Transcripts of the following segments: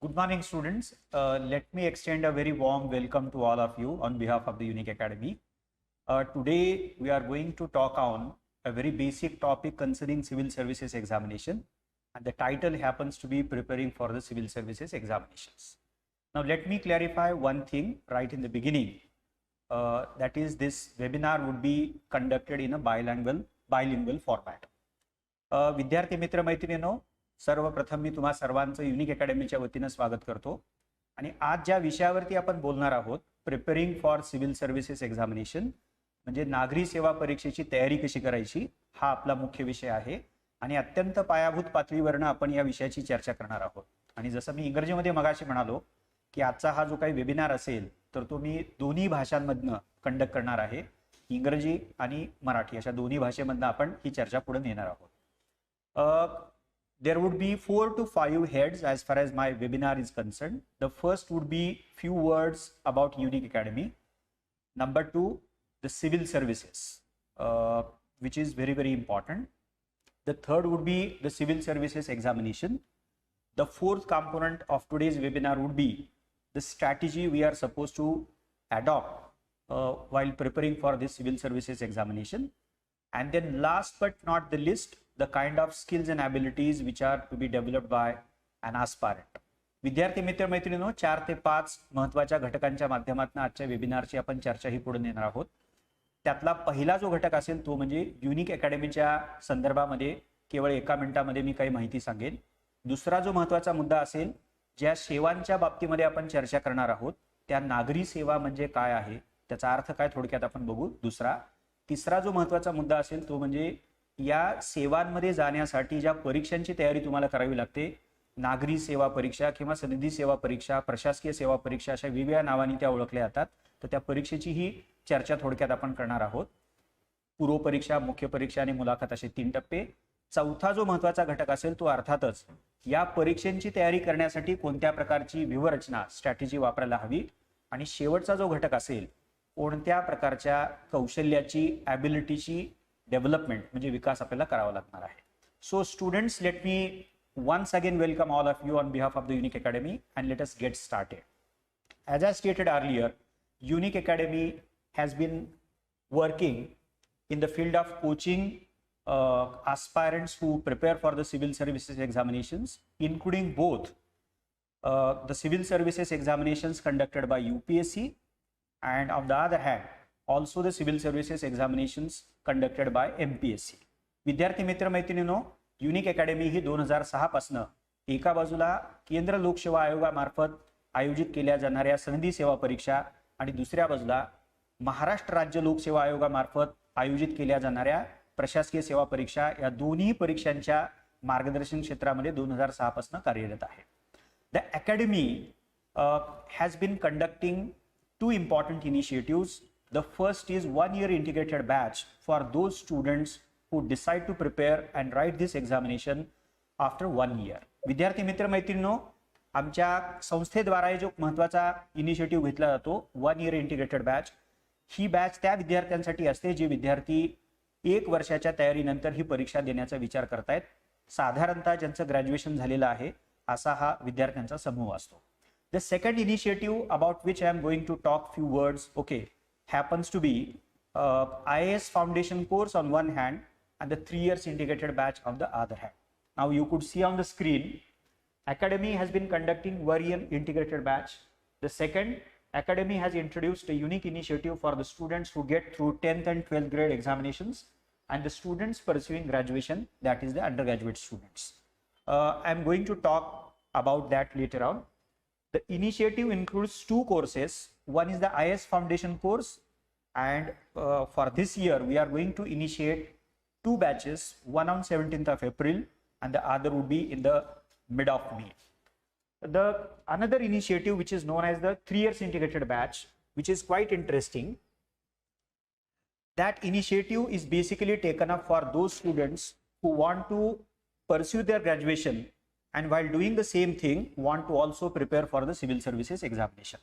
Good morning, students. Let me extend a very warm welcome to all of you on behalf of the Unique Academy. Today, we are going to talk on a very basic topic concerning civil services examination, and the title happens to be preparing for the civil services examinations. Now, let me clarify one thing right in the beginning. That is, this webinar would be conducted in a bilingual format. विद्यार्थी मित्र मैत्रिणींनो, सर्वप्रथम मी तुम्हा सर्वांचं unique अकॅडमीच्या वतीने स्वागत करतो आणि आज ज्या विषयावरती आपण बोलणार आहोत preparing for civil services examination म्हणजे नागरी सेवा परीक्षेची तयारी कशी करायची हा आपला मुख्य विषय आहे आणि अत्यंत पायाभूत पातळीवरनं आपण या विषयाची चर्चा करणार आहोत. आणि जसं मी इंग्रजीमध्ये मगाशी म्हणालो की आजचा हा जो काही वेबिनार असेल तर तो मी दोन्ही भाषांमधनं कंडक्ट करणार आहे. इंग्रजी आणि मराठी अशा दोन्ही भाषेमधनं आपण ही चर्चा पुढे नेणार आहोत. There would be 4 to 5 heads as far as my webinar is concerned. The first would be few words about Unique Academy. Number 2, the civil services, which is very, very important. The third would be the civil services examination. The fourth component of today's webinar would be the strategy we are supposed to adopt while preparing for this civil services examination. And then last but not the least, the kind of skills and abilities which are to be developed by an aspirant. विद्यार्थी मित्र मैत्रिणींनो, 4 ते 5 महत्त्वाच्या घटकांच्या माध्यमातून आजच्या वेबिनारची आपण चर्चा ही पुढे नेणार आहोत. त्यातला पहिला जो घटक असेल तो म्हणजे युनिक अकॅडमीच्या संदर्भामध्ये केवळ एका मिनिटामध्ये मी काही माहिती सांगेन. दुसरा जो महत्त्वाचा मुद्दा असेल ज्या सेवांच्या बाबतीमध्ये आपण चर्चा करणार आहोत त्या नागरी सेवा म्हणजे काय आहे त्याचा अर्थ काय थोडक्यात आपण बघू. तिसरा जो महत्त्वाचा मुद्दा असेल तो म्हणजे या सेवांमध्ये जाण्यासाठी ज्या परीक्षांची तयारी तुम्हाला करावी लागते, नागरी सेवा परीक्षा किंवा सनदी सेवा परीक्षा, प्रशासकीय सेवा परीक्षा अशा वेगवेगळ्या नावांनी त्या ओळखल्या जातात. तर त्या परीक्षेची ही चर्चा थोडक्यात आपण करणार आहोत. पूर्व परीक्षा, मुख्य परीक्षा आणि मुलाखत असे 3 टप्पे. चौथा जो महत्त्वाचा घटक असेल तो अर्थातच या परीक्षेची तयारी करण्यासाठी कोणत्या प्रकारची व्यूहरचना स्ट्रॅटेजी वापरायला हवी आणि शेवटचा जो घटक असेल कोणत्या प्रकारच्या कौशल्याची ॲबिलिटीची डेव्हलपमेंट म्हणजे विकास आपल्याला करावा लागणार आहे. So students, let me once again welcome all of you on behalf of the Unique Academy and let us get started. As I stated earlier, Unique Academy has been working in the field of coaching aspirants who prepare for the civil services examinations, including both the civil services examinations conducted by UPSC and on the other hand also the civil services examinations conducted by MPSC. विद्यार्थी मित्र मैत्रिणींनो, unique academy ही 2006 पासून एका बाजूला केंद्र लोकसेवा आयोगामार्फत आयोजित केल्या जाणाऱ्या सनदी सेवा परीक्षा आणि दुसऱ्या बाजूला महाराष्ट्र राज्य लोकसेवा आयोगामार्फत आयोजित केल्या जाणाऱ्या प्रशासकीय सेवा परीक्षा या दोन्ही परीक्षांच्या मार्गदर्शन क्षेत्रामध्ये 2006 पासून कार्यरत आहे. The academy has been conducting 2 important initiatives. The first is 1-year integrated batch for those students who decide to prepare and write this examination after 1 year. विद्यार्थी मित्र मैत्रिणींनो, आमच्या संस्थेद्वारा जो महत्त्वाचा इनिशिएटिव्ह घेतला जातो 1-year integrated batch, ही बॅच त्या विद्यार्थ्यांसाठी असते जे विद्यार्थी 1 वर्षाच्या तयारीनंतर ही परीक्षा देण्याचा विचार करतायत. साधारणतः ज्यांचं ग्रॅज्युएशन झालेलं आहे असा हा विद्यार्थ्यांचा समूह असतो. The second initiative about which I am going to talk few words, happens to be IAS foundation course on one hand and the 3 years integrated batch on the other hand. Now you could see on the screen, Academy has been conducting 1-year integrated batch. The second, Academy has introduced a unique initiative for the students who get through 10th and 12th grade examinations and the students pursuing graduation, that is the undergraduate students. I am going to talk about that later on. The initiative includes 2 courses. One is the IAS foundation course and for this year we are going to initiate 2 batches, one on 17th of April and the other would be in the mid of May. The another initiative which is known as the 3 years integrated batch, which is quite interesting. That initiative is basically taken up for those students who want to pursue their graduation and while doing the same thing want to also prepare for the civil services examination.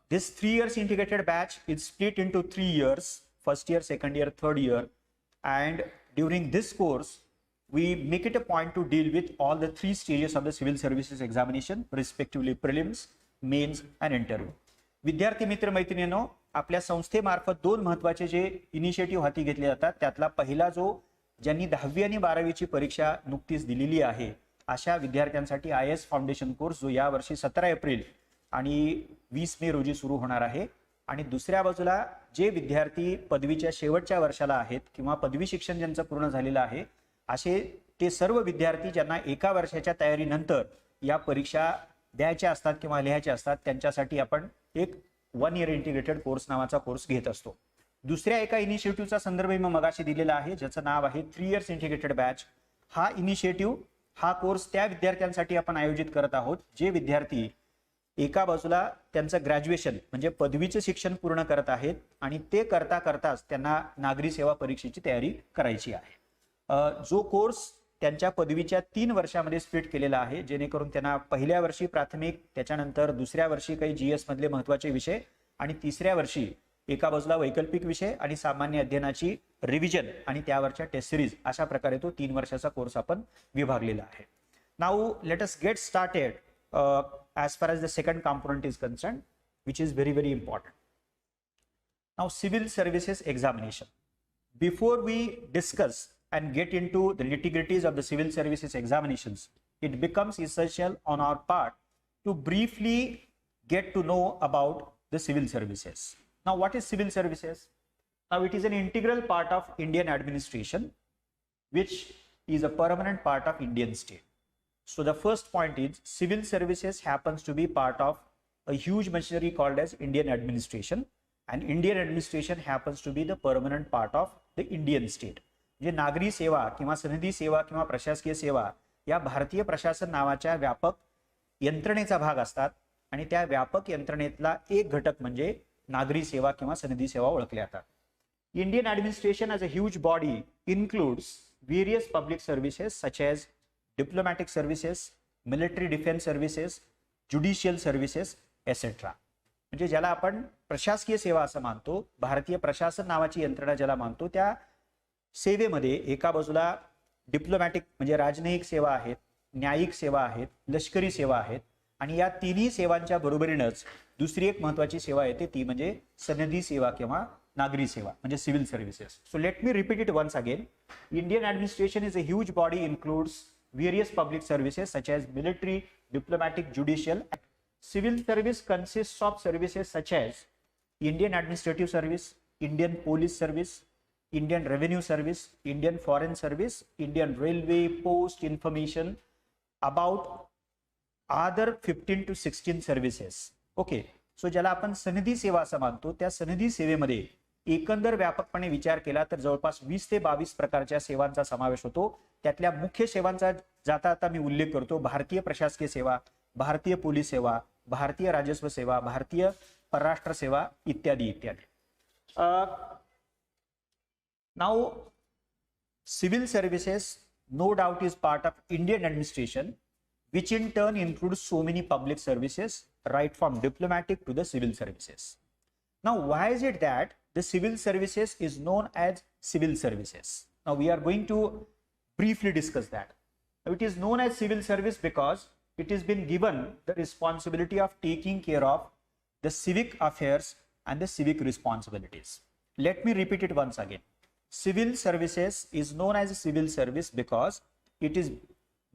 This 3 years integrated batch is split into 3 years, first year, second year, third year, and during this course we make it a point to deal with all the 3 stages of the civil services examination, respectively prelims, mains and interview. विद्यार्थी मित्र मैत्रिणींनो, आपल्या संस्थेमार्फत 2 महत्त्वाचे जे initiative हाती घेतले जातात त्यातला पहिला जो ज्यांनी 10वी आणि 12वीची परीक्षा नुकतीच दिलेली आहे अशा विद्यार्थ्यांसाठी IAS फाउंडेशन कोर्स जो या वर्षी 17 एप्रिल आणि 20 मे रोजी सुरू होणार आहे. आणि दुसऱ्या बाजूला जे विद्यार्थी पदवीच्या शेवटच्या वर्षाला आहेत किंवा पदवी शिक्षण ज्यांचं पूर्ण झालेलं आहे असे ते सर्व विद्यार्थी ज्यांना एका वर्षाच्या तयारीनंतर या परीक्षा द्यायच्या असतात किंवा लिहायच्या असतात त्यांच्यासाठी आपण एक 1 इयर इंटिग्रेटेड कोर्स नावाचा कोर्स घेत असतो. दुसऱ्या एका इनिशिएटिव्हचा संदर्भ मी मगाशी दिलेला आहे ज्याचं नाव आहे 3 इयर्स इंटिग्रेटेड बॅच. हा इनिशिएटिव्ह हा कोर्स त्या विद्यार्थ्यांसाठी आपण आयोजित करत आहोत जे विद्यार्थी एका बाजूला त्यांचं ग्रॅज्युएशन म्हणजे पदवीचं शिक्षण पूर्ण करत आहेत आणि ते करता करताच त्यांना नागरी सेवा परीक्षेची तयारी करायची आहे. जो कोर्स त्यांच्या पदवीच्या 3 वर्षामध्ये स्प्लिट केलेला आहे जेणेकरून त्यांना पहिल्या वर्षी प्राथमिक, त्याच्यानंतर दुसऱ्या वर्षी काही GS मधले महत्त्वाचे विषय आणि तिसऱ्या वर्षी एका बाजूला वैकल्पिक विषय आणि सामान्य अध्ययनाची रिव्हिजन आणि त्यावरच्या टेस्ट सिरीज अशा प्रकारे तो 3 वर्षाचा कोर्स आपण विभागलेला आहे. Now let us get started as far as the second component is concerned, which is very, very important. Now, civil services examination. Before we discuss and get into the nitty-gritties of the civil services examinations, it becomes essential on our part to briefly get to know about the civil services. Now, what is civil services? Now, it is an integral part of Indian administration, which is a permanent part of Indian state. So the first point is civil services happens to be part of a huge machinery called as Indian administration, and Indian administration happens to be the permanent part of the Indian state. जे नागरी सेवा किंवा सनदी सेवा किंवा प्रशासकीय सेवा या भारतीय प्रशासन नावाच्या व्यापक यंत्रणेचा भाग असतात आणि त्या व्यापक यंत्रणेतला एक घटक म्हणजे नागरी सेवा किंवा सनदी सेवा ओळखल्या जातात. Indian administration as a huge body includes various public services such as diplomatic services, military defense services, judicial services, etc. म्हणजे ज्याला आपण प्रशासकीय सेवा असं मानतो, भारतीय प्रशासन नावाची यंत्रणा ज्याला मानतो, त्या सेवेमध्ये एका बाजूला डिप्लोमॅटिक म्हणजे राजनयिक सेवा आहेत, न्यायिक सेवा आहेत, लष्करी सेवा आहेत आणि या तिन्ही सेवांच्या बरोबरीनंच दुसरी एक महत्त्वाची सेवा येते ती म्हणजे सनदी सेवा किंवा नागरी सेवा म्हणजे civil services. So let me repeat it once again. Indian administration is a huge body includes various public services such as military, diplomatic, judicial. Civil service consists of services such as Indian Administrative Service, Indian Police Service, Indian Revenue Service, Indian Foreign Service, Indian Railway, Post, Information, about other 15 to 16 services. Okay, so ज्याला आपण सनदी सेवा असं मानतो त्या सनदी सेवेमध्ये एकंदर व्यापकपणे विचार केला तर जवळपास 20 ते 22 प्रकारच्या सेवांचा समावेश होतो. त्यातल्या मुख्य सेवांचा जाता आता मी उल्लेख करतो. भारतीय प्रशासकीय सेवा, भारतीय पोलीस सेवा, भारतीय राजस्व सेवा, भारतीय परराष्ट्र सेवा इत्यादी इत्यादी. Now civil services no doubt is part of Indian administration, which in turn includes so many public services right from diplomatic to the civil services. Now, why is it that the civil services is known as civil services? Now, we are going to briefly discuss that. Now, it is known as civil service because it has been given the responsibility of taking care of the civic affairs and the civic responsibilities. Let me repeat it once again. Civil services is known as a civil service because it is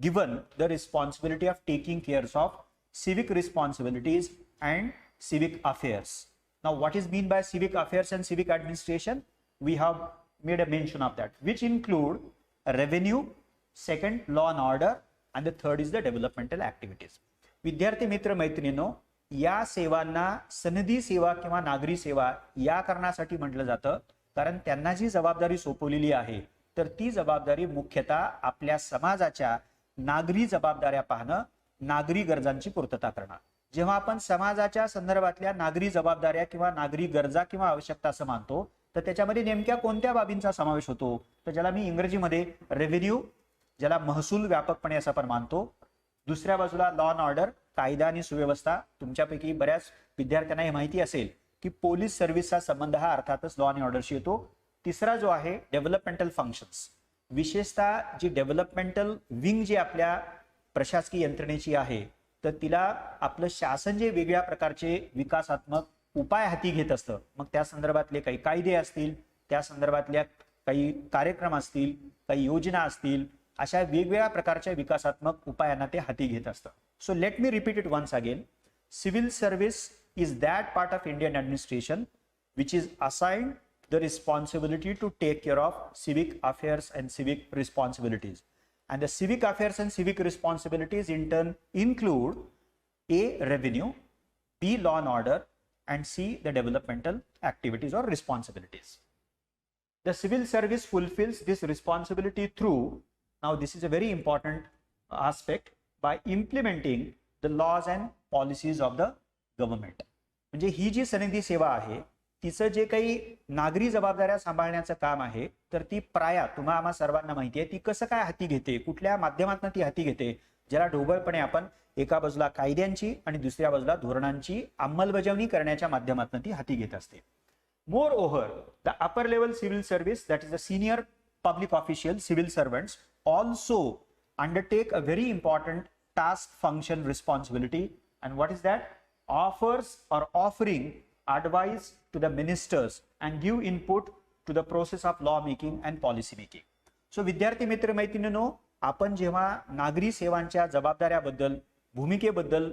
given the responsibility of taking care of civic responsibilities and civic affairs. Now, what is meant by civic affairs and civic administration? We have made a mention of that, which include revenue, second law and order, and the third is the developmental activities. विद्यार्थी मित्र मैत्रिणींनो, या सेवांना सनदी सेवा किंवा नागरी सेवा या कारणासाठी म्हटलं जातं कारण त्यांना जी जबाबदारी सोपवलेली आहे तर ती जबाबदारी मुख्यतः आपल्या समाजाच्या नागरी जबाबदाऱ्या पाहणं, नागरी गरजांची पूर्तता करणं. जेव्हा आपण समाजाच्या संदर्भातल्या नागरी जबाबदाऱ्या किंवा नागरी गरजा किंवा आवश्यकता असं मानतो तर त्याच्यामध्ये नेमक्या कोणत्या बाबींचा समावेश होतो तर ज्याला मी इंग्रजीमध्ये रेव्हेन्यू, ज्याला महसूल व्यापकपणे असं आपण मानतो. दुसऱ्या बाजूला लॉ अँड ऑर्डर, कायदा आणि सुव्यवस्था. तुमच्यापैकी बऱ्याच विद्यार्थ्यांना हे माहिती असेल की पोलीस सर्व्हिसचा संबंध हा अर्थातच लॉ आणि ऑर्डरशी येतो. तिसरा जो आहे डेव्हलपमेंटल फंक्शन्स विशेषतः जी डेव्हलपमेंटल विंग जी आपल्या प्रशासकीय यंत्रणेची आहे, तर तिला आपलं शासन जे वेगळ्या प्रकारचे विकासात्मक उपाय हाती घेत असतं, मग त्या संदर्भातले काही कायदे असतील, त्या संदर्भातल्या काही कार्यक्रम असतील, काही योजना असतील, अशा वेगवेगळ्या प्रकारच्या विकासात्मक उपायांना ते हाती घेत असतं. सो let me repeat it once again. Civil service is that part of Indian administration which is assigned the responsibility to take care of civic affairs and civic responsibilities. And the civic affairs and civic responsibilities in turn include A, revenue, B, law and order, and C, the developmental activities or responsibilities. The civil service fulfills this responsibility through, now this is a very important aspect, by implementing the laws and policies of the government. म्हणजे ही जी सनदी सेवा आहे, तिचं जे काही नागरी जबाबदाऱ्या सांभाळण्याचं काम आहे, तर ती प्राया तुम्हा आम्हा सर्वांना माहिती आहे ती कसं काय हाती घेते, कुठल्या माध्यमातून ती हाती घेते, ज्याला ढोबळपणे आपण एका बाजूला कायद्यांची आणि दुसऱ्या बाजूला धोरणांची अंमलबजावणी करण्याच्या माध्यमातून ती हाती घेत असते. Moreover the upper level civil service, that is the senior public official civil servants, also undertake a very important task function responsibility. And what is that? Offers or offering advice to the ministers and give input to the process of law making and policy making. So विद्यार्थी मित्र मैत्रिणींनो, आपण जेव्हा नागरी सेवांच्या जबाबदाऱ्याबद्दल, भूमिकेबद्दल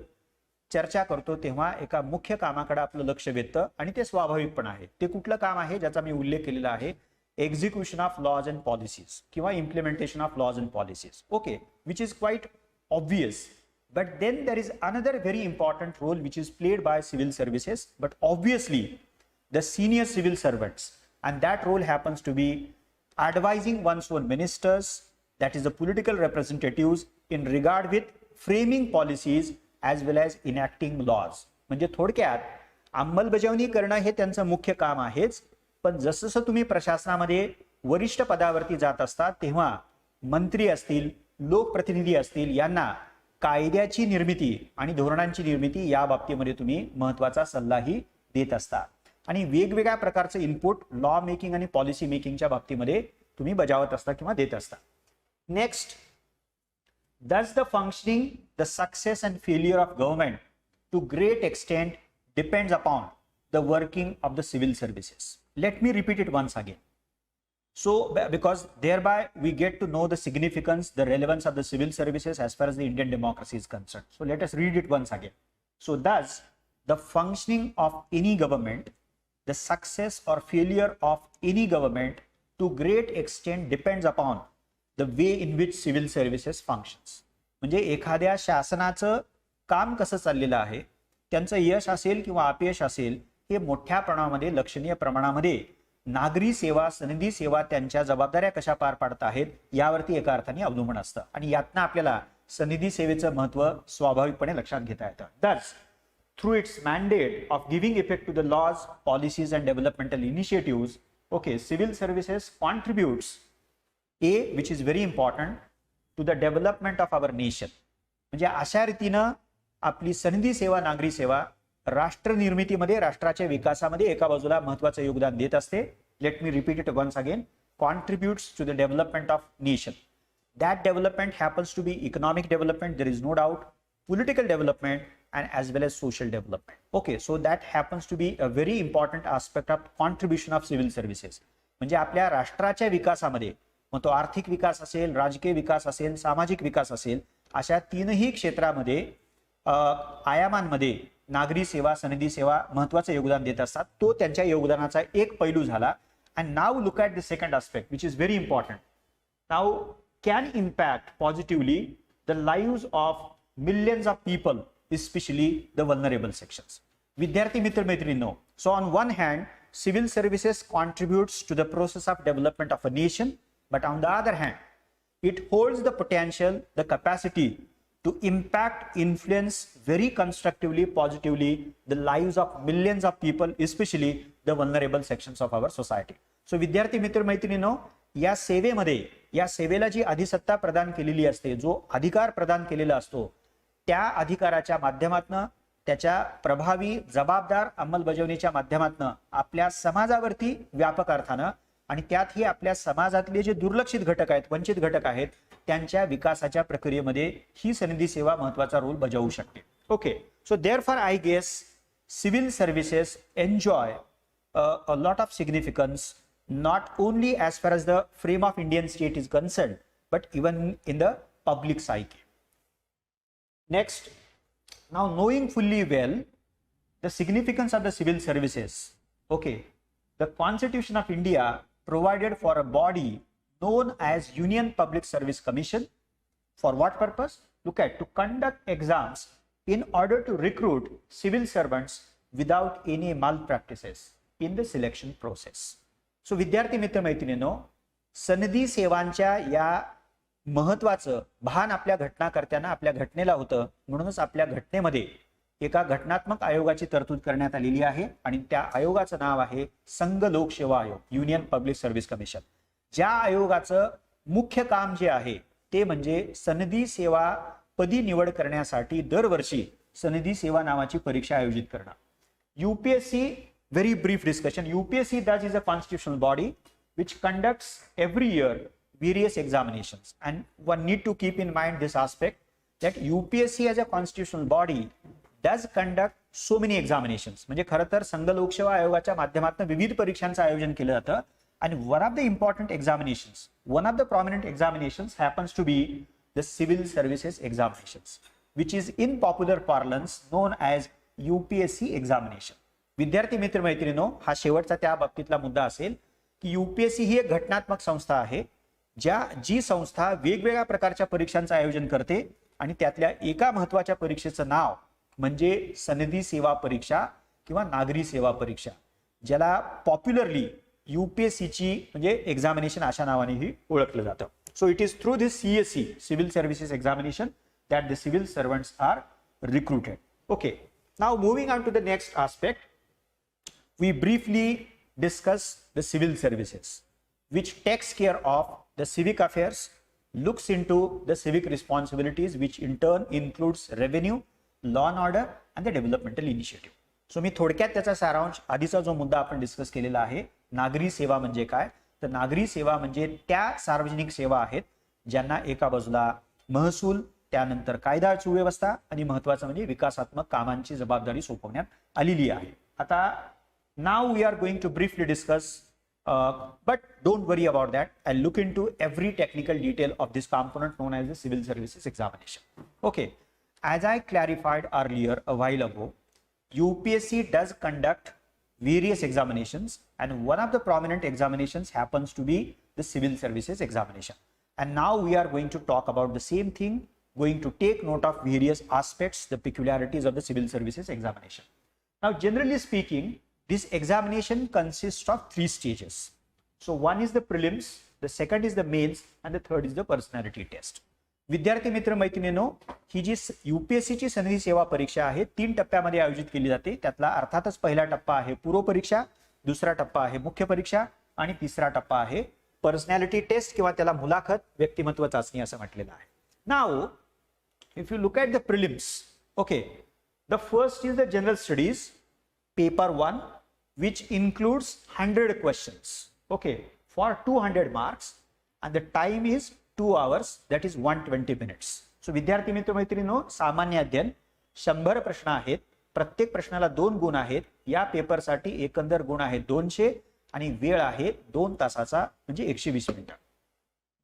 चर्चा करतो, तेव्हा एका मुख्य कामाकडे आपलं लक्ष वेधतं आणि ते स्वाभाविक पण आहे. ते कुठलं काम आहे ज्याचा मी उल्लेख केलेला आहे? Execution of laws and policies किंवा implementation of laws and policies. Okay, which is quite obvious. But then there is another very important role which is played by civil services, but obviously the senior civil servants, and that role happens to be advising one's own ministers, that is the political representatives, in regard with framing policies as well as enacting laws. म्हणजे थोडक्यात अंमलबजावणी करणं हे त्यांचं मुख्य काम आहेच, पण जसं तुम्ही प्रशासनामध्ये वरिष्ठ पदावरती जात असता, तेव्हा मंत्री असतील, लोकप्रतिनिधी असतील, यांना कायद्याची निर्मिती आणि धोरणांची निर्मिती या बाबतीमध्ये तुम्ही महत्त्वाचा सल्लाही देत असता आणि वेगवेगळ्या प्रकारचे इनपुट लॉ मेकिंग आणि पॉलिसी मेकिंगच्या बाबतीमध्ये तुम्ही बजावत असता किंवा देत असता. Next, thus the functioning, the success and failure of government to great extent depends upon the working of the civil services. Let me repeat it once again. So because thereby we get to know the significance, the relevance of the civil services as far as the Indian democracy is concerned. So let us read it once again. So thus the functioning of any government, the success or failure of any government to great extent depends upon the way in which civil services functions. म्हणजे एखाद्या शासनाचं काम कसं चाललेलं आहे, त्यांचं यश असेल किंवा अपयश असेल, हे मोठ्या प्रमाणामध्ये, लक्षणीय प्रमाणामध्ये नागरी सेवा, सनदी सेवा त्यांच्या जबाबदाऱ्या कशा पार पाडत आहेत यावरती एका अर्थाने अवलंबून असतं आणि यातनं आपल्याला सनदी सेवेचं महत्त्व स्वाभाविकपणे लक्षात घेता येतं. Thus, through its mandate of giving effect to the laws, policies and developmental initiatives, okay, civil services contributes A, which is very important, to the development of our nation. म्हणजे अशा रीतीनं आपली सनदी सेवा, नागरी सेवा राष्ट्र निर्मितीमध्ये, राष्ट्राच्या विकासामध्ये एका बाजूला महत्त्वाचं योगदान देत असते. Let me repeat it once again. contributes to the development of nation. That development happens to be economic development, there is no doubt, political development and as well as social development. Okay, so that happens to be a very important aspect of contribution of civil services. म्हणजे आपल्या राष्ट्राच्या विकासामध्ये, मग तो आर्थिक विकास असेल, राजकीय विकास असेल, सामाजिक विकास असेल, अशा तीनही क्षेत्रामध्ये आयामांमध्ये नागरी सेवा, सनदी सेवा महत्त्वाचं योगदान देत असतात. तो त्यांच्या योगदानाचा एक पैलू झाला. And now look at the second aspect, which is very important. Now can impact positively the lives of millions of people, especially the vulnerable sections. विद्यार्थी मित्र मैत्रिणींनो, so on one hand, civil services contributes to the process of development of a nation, but on the other hand, it holds the potential, the capacity to impact, influence very constructively, positively the lives of millions of people, especially the vulnerable sections of our society. So विद्यार्थी मित्र मैत्रिणींनो, या सेवेमध्ये, या सेवेला जी अधिसत्ता प्रदान केलेली असते, जो अधिकार प्रदान केलेला असतो, त्या अधिकाराच्या माध्यमातून, त्याच्या प्रभावी जबाबदार अंमलबजावणीच्या माध्यमातून आपल्या समाजावरती व्यापक अर्थानं आणि त्यातही आपल्या समाजातले जे दुर्लक्षित घटक आहेत, वंचित घटक आहेत, त्यांच्या विकासाच्या प्रक्रियेमध्ये ही सनदी सेवा महत्त्वाचा रोल बजावू शकते. Okay, so therefore I guess civil services enjoy a lot of significance not only as far as the frame of Indian state is concerned but even in the public psyche. Next, now knowing fully well the significance of the civil services, okay, the Constitution of India provided for a body known as Union Public Service Commission. For what purpose? Look at, to conduct exams in order to recruit civil servants without any malpractices in the selection process. So विद्यार्थी मित्र मैत्रिणींनो, सनदी सेवांच्या या महत्वाचं भान आपल्या घटनाकर्त्यांना आपल्या घटनेला होतं, म्हणूनच आपल्या घटनेमध्ये एका घटनात्मक आयोगाची तरतूद करण्यात आलेली आहे आणि त्या आयोगाचं नाव आहे संघ लोकसेवा आयोग, युनियन पब्लिक सर्व्हिस कमिशन. ज्या आयोगाचं मुख्य काम जे आहे ते म्हणजे सनदी सेवा पदी निवड करण्यासाठी दरवर्षी सनदी सेवा नावाची परीक्षा आयोजित करणं. UPSC, very brief discussion. UPSC that is a constitutional body which conducts every year various examinations, and one need to keep in mind this aspect that UPSC as a constitutional body does conduct so many examinations. म्हणजे खरं तर संघ लोकसेवा आयोगाच्या माध्यमातून विविध परीक्षांचं आयोजन केलं जातं आणि one of the important examinations, one of the prominent examinations happens to be the civil services examinations, which is in popular parlance known as UPSC examination. विद्यार्थी मित्र मैत्रिणींनो, हा शेवटचा त्या बाबतीतला मुद्दा असेल की UPSC ही एक घटनात्मक संस्था आहे, जी संस्था वेगवेगळ्या प्रकारच्या परीक्षांचं आयोजन करते आणि त्यातल्या एका महत्त्वाच्या परीक्षेचं नाव म्हणजे सनदी सेवा परीक्षा किंवा नागरी सेवा परीक्षा, ज्याला पॉप्युलरली UPSC ची म्हणजे एक्झामिनेशन अशा नावानेही ओळखलं जातं. So it is through this CSE, civil services examination, that the civil servants are recruited. Okay, now moving on to the next aspect, we briefly discuss the civil services, which takes care of the civic affairs, looks into the civic responsibilities, which in turn includes revenue, law and order, and the developmental initiative. So मी थोडक्यात त्याचा सारांश, आधीचा जो मुद्दा आपण discuss केलेला आहे, नागरी सेवा म्हणजे काय, तर नागरी सेवा म्हणजे त्या सार्वजनिक सेवा आहेत ज्यांना एका बाजूला महसूल, त्यानंतर कायदा सुव्यवस्था आणि महत्त्वाचं म्हणजे विकासात्मक कामांची जबाबदारी सोपवण्यात आलेली आहे. आता now we are going to briefly discuss, but don't worry about that. I'll look into every technical detail of this component known as the civil services examination. Okay, as I clarified earlier a while ago, UPSC does conduct various examinations and one of the prominent examinations happens to be the civil services examination. And now we are going to talk about the same thing, going to take note of various aspects, the peculiarities of the civil services examination. Now, generally speaking, this examination consists of 3 stages. So one is the prelims, the second is the mains, and the third is the personality test. विद्यार्थी मित्र मैत्रिणींनो, ही जी UPSC ची सनदी सेवा परीक्षा आहे 3 टप्प्यामध्ये आयोजित केली जाते. त्यातला अर्थातच पहिला टप्पा आहे पूर्व परीक्षा, दुसरा टप्पा आहे मुख्य परीक्षा आणि तिसरा टप्पा आहे पर्सनॅलिटी टेस्ट किंवा त्याला मुलाखत, व्यक्तिमत्व चाचणी असं म्हटलेलं आहे. Now if you look at the prelims, okay, the first is the general studies paper 1, which includes 100 questions, okay, for 200 marks, and the time is 2 hours, that is 120 minutes. So विद्यार्थी मित्र मैत्रिणींनो, सामान्य अध्ययन 100 प्रश्न आहेत, प्रत्येक प्रश्नाला 2 गुण आहेत. या पेपरसाठी एकंदर गुण आहेत 200 आणि वेळ आहे 2 तासाचा म्हणजे 120 मिनिटं.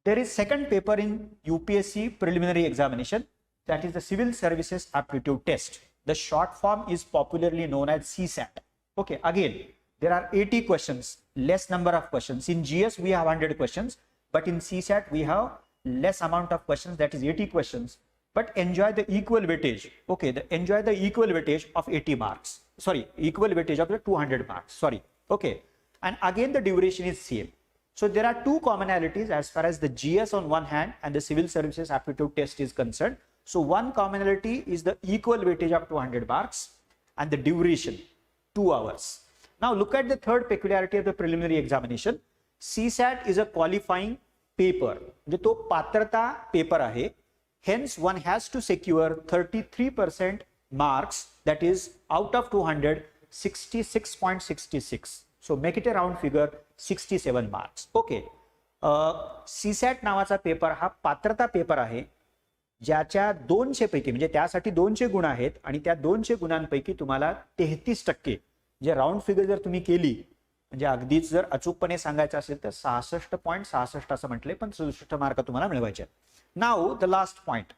There is second paper in UPSC preliminary examination, that is the civil services aptitude test. The short form is popularly known as CSAT. Okay, again, there are 80 questions, less number of questions. In GS, we have 100 questions, but in CSAT, we have less amount of questions, that is 80 questions, but enjoy the equal weightage. Okay, enjoy the equal weightage of 80 marks. Sorry, equal weightage of the 200 marks. Sorry. Okay, and again, the duration is same. So there are 2 commonalities as far as the GS on one hand and the civil services aptitude test is concerned. So one commonality is the equal weightage of 200 marks and the duration 2 hours. Now look at the third peculiarity of the preliminary examination. CSAT is a qualifying paper. म्हणजे तो पात्रता paper आहे. Hence one has to secure 33% marks, that is out of 200, 66.66. So make it a round figure, 67 marks. Okay. CSAT नावाचा paper हा पात्रता paper आहे, ज्याच्या 200 पैकी म्हणजे त्यासाठी 200 गुण आहेत आणि त्या 200 गुणांपैकी तुम्हाला 33% जे राऊंड फिगर जर तुम्ही केली म्हणजे अगदीच जर अचूकपणे सांगायचं असेल तर 66.66 असं म्हटले, पण 67 मार्क तुम्हाला मिळवायचे. Now the last point,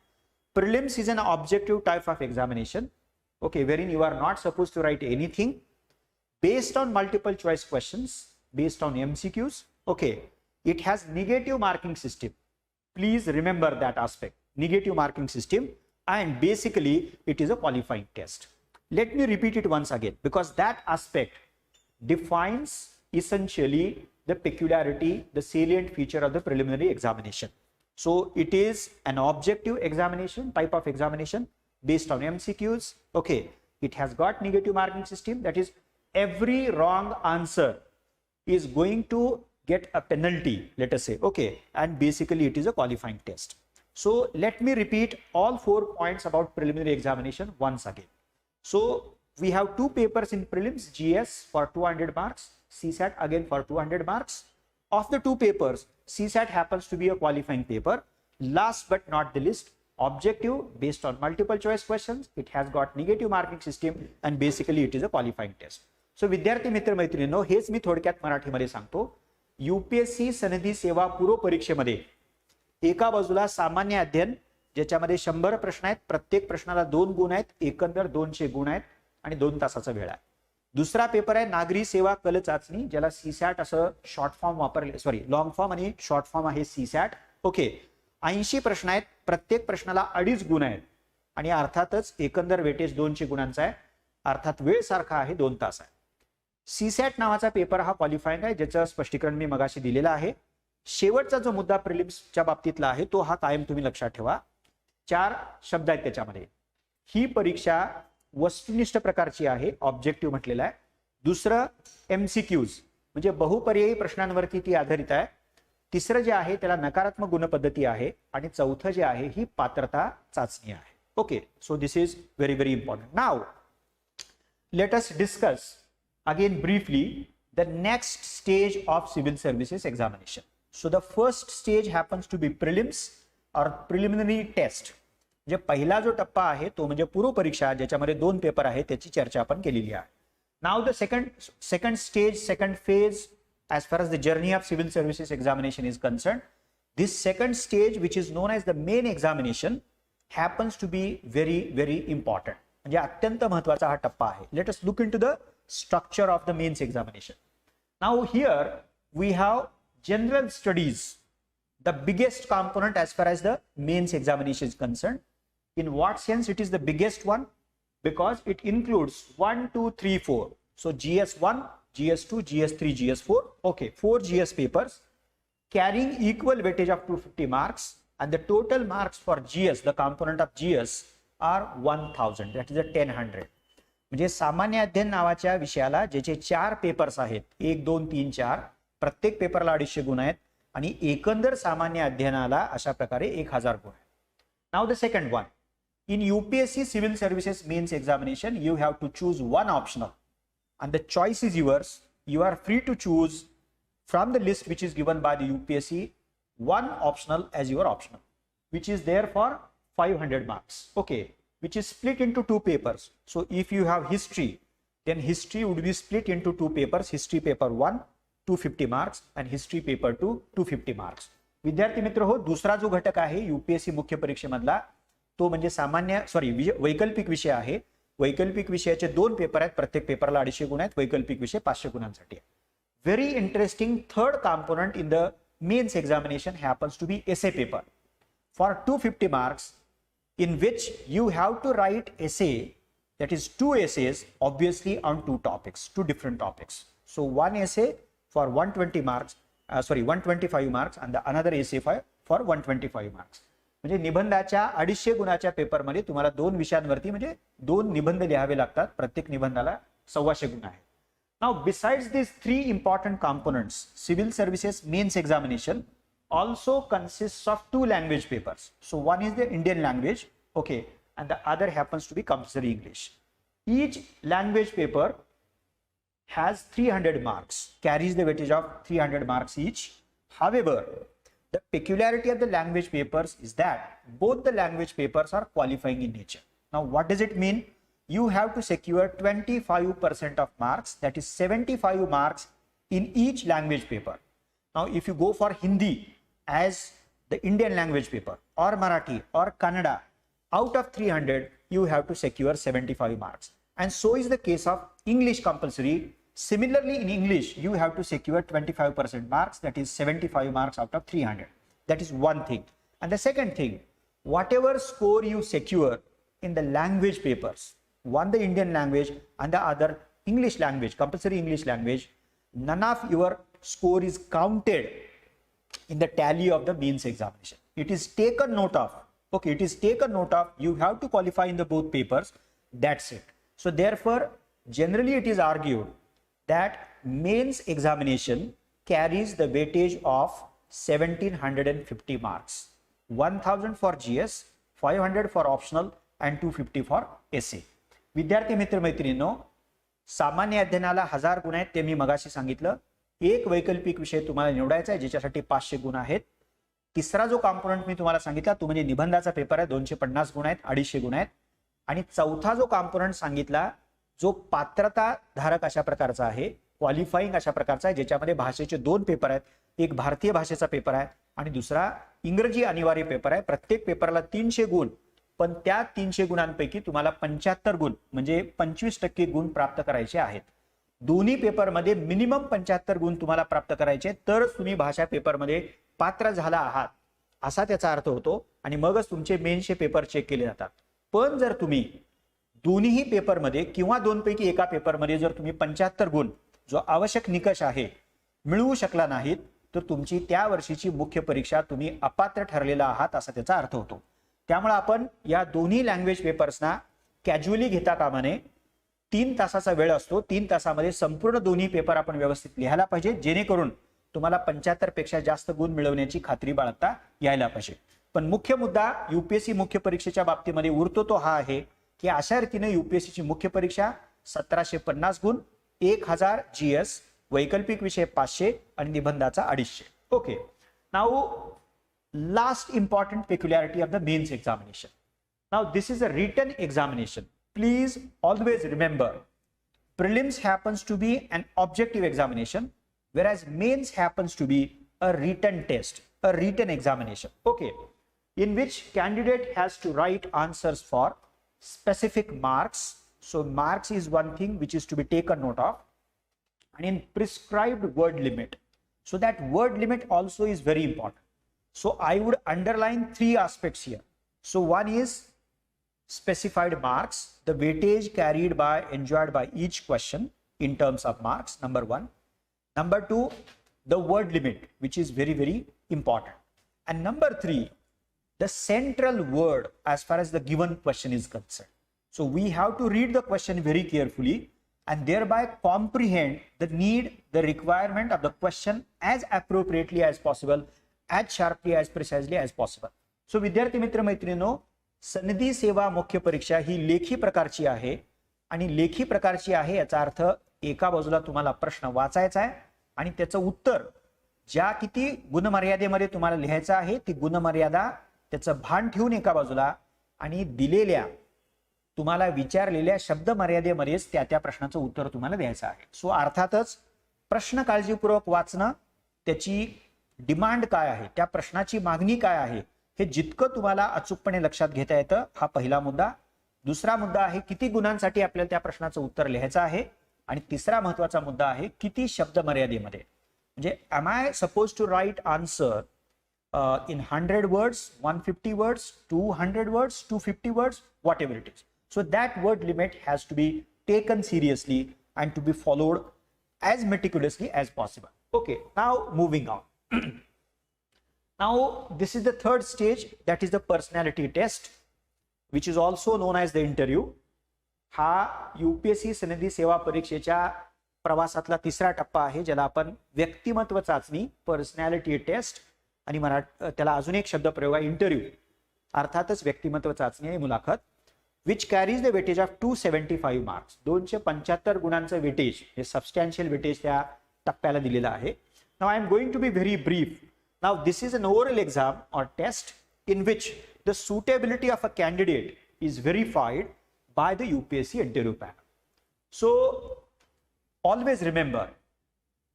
prelims is an objective type of examination, okay, wherein you are not supposed to write anything based on multiple choice questions, based on MCQs. Okay, it has negative marking system. Please remember that aspect, negative marking system, and basically it is a qualifying test. Let me repeat it once again, because that aspect defines essentially the peculiarity, the salient feature of the preliminary examination. So it is an objective examination, type of examination based on MCQs. Okay, it has got negative marking system, that is every wrong answer is going to get a penalty, let us say. Okay, and basically it is a qualifying test. So let me repeat all 4 points about preliminary examination once again. So we have 2 papers in prelims, GS for 200 marks, CSAT again for 200 marks. Of the 2 papers, CSAT happens to be a qualifying paper. Last but not the least, objective based on multiple choice questions, it has got negative marking system, and basically it is a qualifying test. So विद्यार्थी मित्र मैत्रिणींनो, हेच मी थोडक्यात मराठीमध्ये सांगतो. UPSC सनदी सेवा पूर्व परीक्षेमध्ये एका बाजूला सामान्य अध्ययन ज्याच्यामध्ये 100 प्रश्न आहेत, प्रत्येक प्रश्नाला 2 गुण आहेत, एकंदर 200 गुण आहेत आणि 2 तासाचा वेळ आहे. दुसरा पेपर आहे नागरी सेवा कल चाचणी, ज्याला CSAT असं शॉर्ट फॉर्म वापरले, सॉरी लॉंग फॉर्म आणि शॉर्ट फॉर्म आहे CSAT. ओके, 80 प्रश्न आहेत, प्रत्येक प्रश्नाला 2.5 गुण आहेत आणि अर्थातच एकंदर वेटेज 200 गुणांचा आहे, अर्थात वेळ सारखा आहे, 2 तास आहे. CSAT नावाचा पेपर हा क्वालिफाईंग आहे, ज्याचं स्पष्टीकरण मी मगाशी दिलेलं आहे. शेवटचा जो मुद्दा प्रिलिम्सच्या बाबतीतला आहे तो हा कायम तुम्ही लक्षात ठेवा. 4 शब्द आहेत त्याच्यामध्ये. ही परीक्षा वस्तुनिष्ठ प्रकारची आहे, ऑब्जेक्टिव्ह म्हटलेला आहे. दुसरं MCQs म्हणजे बहुपर्यायी प्रश्नांवरती ती आधारित आहे. तिसरं जे आहे त्याला नकारात्मक गुण पद्धती आहे आणि चौथं जे आहे ही पात्रता चाचणी आहे. Okay, so this is very very important. Now let us discuss again briefly the next stage of civil services examination. So the first stage happens to be prelims और प्रिलिमिनरी टेस्ट. जे पहिला जो टप्पा आहे तो म्हणजे पूर्व परीक्षा, ज्याच्यामध्ये 2 पेपर आहेत, त्याची चर्चा आपण केलेली आहे. Now the second stage, second phase as far as the journey of civil services examination is concerned, this second stage, which is known as the main examination, happens to be very very important. म्हणजे अत्यंत महत्त्वाचा हा टप्पा आहे. Let us look into the structure of the mains examination. Now here we have general studies, the biggest component as far as the mains examination is concerned. In what sense it is the biggest one? Because it includes 1, 2, 3, 4. So GS1, GS2, GS3, GS4. Okay, 4 GS papers carrying equal weightage of 250 marks, and the total marks for GS, the component of GS, are 1000. That is a 1000. म्हणजे सामान्य अध्ययन नावाच्या विषयाला ज्याचे 4 papers आहेत, 1, 2, 3, 4, प्रत्येक पेपरला 250 गुण आहेत आणि एकंदर सामान्य अध्ययनाला अशा प्रकारे 1000 गुण आहेत. Now the second one, in UPSC civil services mains examination you have to choose one optional, and the choice is yours. You are free to choose from the list which is given by the UPSC one optional as your optional, which is there for 500 marks. Okay, which is split into 2 papers. So if you have history, then history would be split into 2 papers. History paper 1 250 marks and history paper 2 250 marks. विद्यार्थी मित्र हो, दुसरा जो घटक आहे UPSC मुख्य परीक्षेमधला तो म्हणजे सामान्य वैकल्पिक विषय आहे. वैकल्पिक विषयाचे 2 पेपर आहेत, प्रत्येक पेपरला 250 गुण आहेत. वैकल्पिक विषय 500 गुणांसाठी आहे. Very interesting third component in the mains examination happens to be essay paper for 250 marks, in which you have to write essay, that is 2 essays, obviously on 2 topics, 2 different topics. So one essay for 120 marks, 125 marks, and the another essay for 125 marks. म्हणजे निबंधाच्या 250 गुणाच्या पेपरमध्ये तुम्हाला 2 विषयांवरती म्हणजे 2 निबंध लिहावे लागतात. प्रत्येक निबंधाला 125 गुण आहेत. Now besides these 3 important components, civil services mains examination also consists of 2 language papers. So one is the Indian language, okay, and the other happens to be compulsory English. Each language paper has 300 marks, carries the weightage of 300 marks each. However, the peculiarity of the language papers is that both the language papers are qualifying in nature. Now, what does it mean? You have to secure 25% of marks, that is 75 marks in each language paper. Now, if you go for Hindi as the Indian language paper, or Marathi or Kannada, out of 300, you have to secure 75 marks. And so is the case of English compulsory. Similarly, in English, you have to secure 25% marks, that is 75 marks out of 300. That is one thing. And the second thing, whatever score you secure in the language papers, one the Indian language and the other English language, compulsory English language, none of your score is counted in the tally of the means examination. It is taken note of. Okay, it is taken note of. You have to qualify in the both papers. That's it. So therefore, generally it is argued that mains examination carries the weightage of 1750 marks. 1000 for GS, 500 for optional and 250 for essay. विद्यार्थी मित्र मैत्रिणींनो, सामान्य अध्ययनाला 1000 गुण आहेत ते मी मगाशी सांगितलं. एक वैकल्पिक विषय तुम्हाला निवडायचा आहे ज्याच्यासाठी 500 गुण आहेत. तिसरा जो कॉम्पोनंट मी तुम्हाला सांगितला तो म्हणजे निबंधाचा पेपर आहे, 250 गुण आहेत, 250 गुण आहेत. आणि चौथा जो कॉम्पोनंट सांगितला जो पात्रता धारक अशा प्रकारचा आहे, क्वालिफाइंग अशा प्रकारचा आहे, ज्याच्यामध्ये भाषेचे 2 पेपर आहेत. एक भारतीय भाषेचा पेपर आहे आणि दुसरा इंग्रजी अनिवार्य पेपर आहे. प्रत्येक पेपरला 300 गुण, पण त्या 300 गुणांपैकी तुम्हाला 75 गुण म्हणजे 25% गुण प्राप्त करायचे आहेत. दोन्ही पेपरमध्ये मिनिमम 75 गुण तुम्हाला प्राप्त करायचे, तर तुम्ही भाषा पेपरमध्ये पात्र झाला आहात असा त्याचा अर्थ होतो आणि मगच तुमचे मेन्सचे पेपर चेक केले जातात. पण जर तुम्ही दोन्हीही पेपरमध्ये किंवा 2 पैकी एका पेपरमध्ये जर तुम्ही 75 गुण जो आवश्यक निकष आहे मिळवू शकला नाहीत, तर तुमची त्या वर्षीची मुख्य परीक्षा तुम्ही अपात्र ठरलेला आहात असा त्याचा अर्थ होतो. त्यामुळे आपण या दोन्ही लँग्वेज पेपर्सना कॅज्युअली घेता कामा नये. 3 तासाचा वेळ असतो. 3 तासामध्ये संपूर्ण दोन्ही पेपर आपण व्यवस्थित लिहायला पाहिजे, जेणेकरून तुम्हाला 75 पेक्षा जास्त गुण मिळवण्याची खात्री बाळगता यायला पाहिजे. पण मुख्य मुद्दा UPSC मुख्य परीक्षेच्या बाबतीमध्ये उरतो तो हा आहे की अशा रीतीने UPSC ची मुख्य परीक्षा 1750 गुण, 1000 GS, वैकल्पिक विषय 500 आणि निबंधाचा 250. Okay, now last important peculiarity of the mains examination. Now this is a written examination. Please always remember, prelims happens to be an objective examination, whereas mains happens to be a written test, a written examination. Okay, in which candidate has to write answers for specific marks. So marks is one thing which is to be taken note of, and in prescribed word limit. So that word limit also is very important. So I would underline 3 aspects here. So one is specified marks, the weightage carried by, enjoyed by each question in terms of marks, number 1. Number 2, the word limit, which is very, very important. And number 3, the central word as far as the given question is concerned. So we have to read the question very carefully and thereby comprehend the need, the requirement of the question as appropriately as possible, as sharply, as precisely as possible. So विद्यार्थी मित्र मैत्रिणींनो, सनदी सेवा मुख्य परीक्षा ही लेखी प्रकारची आहे आणि लेखी प्रकारची आहे याचा अर्थ एका बाजूला तुम्हाला प्रश्न वाचायचा आहे आणि त्याचं उत्तर ज्या किती गुणमर्यादेमध्ये तुम्हाला लिहायचं आहे ती गुणमर्यादा त्याचं भान ठेवून एका बाजूला आणि दिलेल्या तुम्हाला विचारलेल्या शब्द मर्यादेमध्येच त्या प्रश्नाचं उत्तर तुम्हाला द्यायचं आहे. सो अर्थातच प्रश्न काळजीपूर्वक वाचणं, त्याची डिमांड काय आहे, त्या प्रश्नाची मागणी काय आहे हे जितकं तुम्हाला अचूकपणे लक्षात घेता येतं, हा पहिला मुद्दा. दुसरा मुद्दा आहे किती गुणांसाठी आपल्याला त्या प्रश्नाचं उत्तर लिहायचं आहे आणि तिसरा महत्त्वाचा मुद्दा आहे किती शब्द मर्यादेमध्ये. म्हणजे am I supposed to write answer in 100 words, 150 words, 200 words, 250 words, whatever it is. So that word limit has to be taken seriously and to be followed as meticulously as possible. Okay, now moving on. Now this is the third stage, that is the personality test, which is also known as the interview. हा UPSC सनदी सेवा परीक्षेच्या प्रवासातला तिसरा टप्पा आहे ज्याला आपण व्यक्तिमत्व चाचणी, पर्सनॅलिटी टेस्ट आणि त्याला अजून एक शब्द प्रयोग आहे इंटरव्ह्यू. अर्थातच व्यक्तिमत्व चाचणी आणि मुलाखत. which carries the weightage of 275 marks. 275 गुणांचं वेटेज हे सबस्टॅन्शियल वेटेज त्या टप्प्याला दिलेलं आहे. Now I am going to be very brief. Now this is an oral exam or test in which the suitability of a candidate is verified by the UPSC interview panel. So always remember,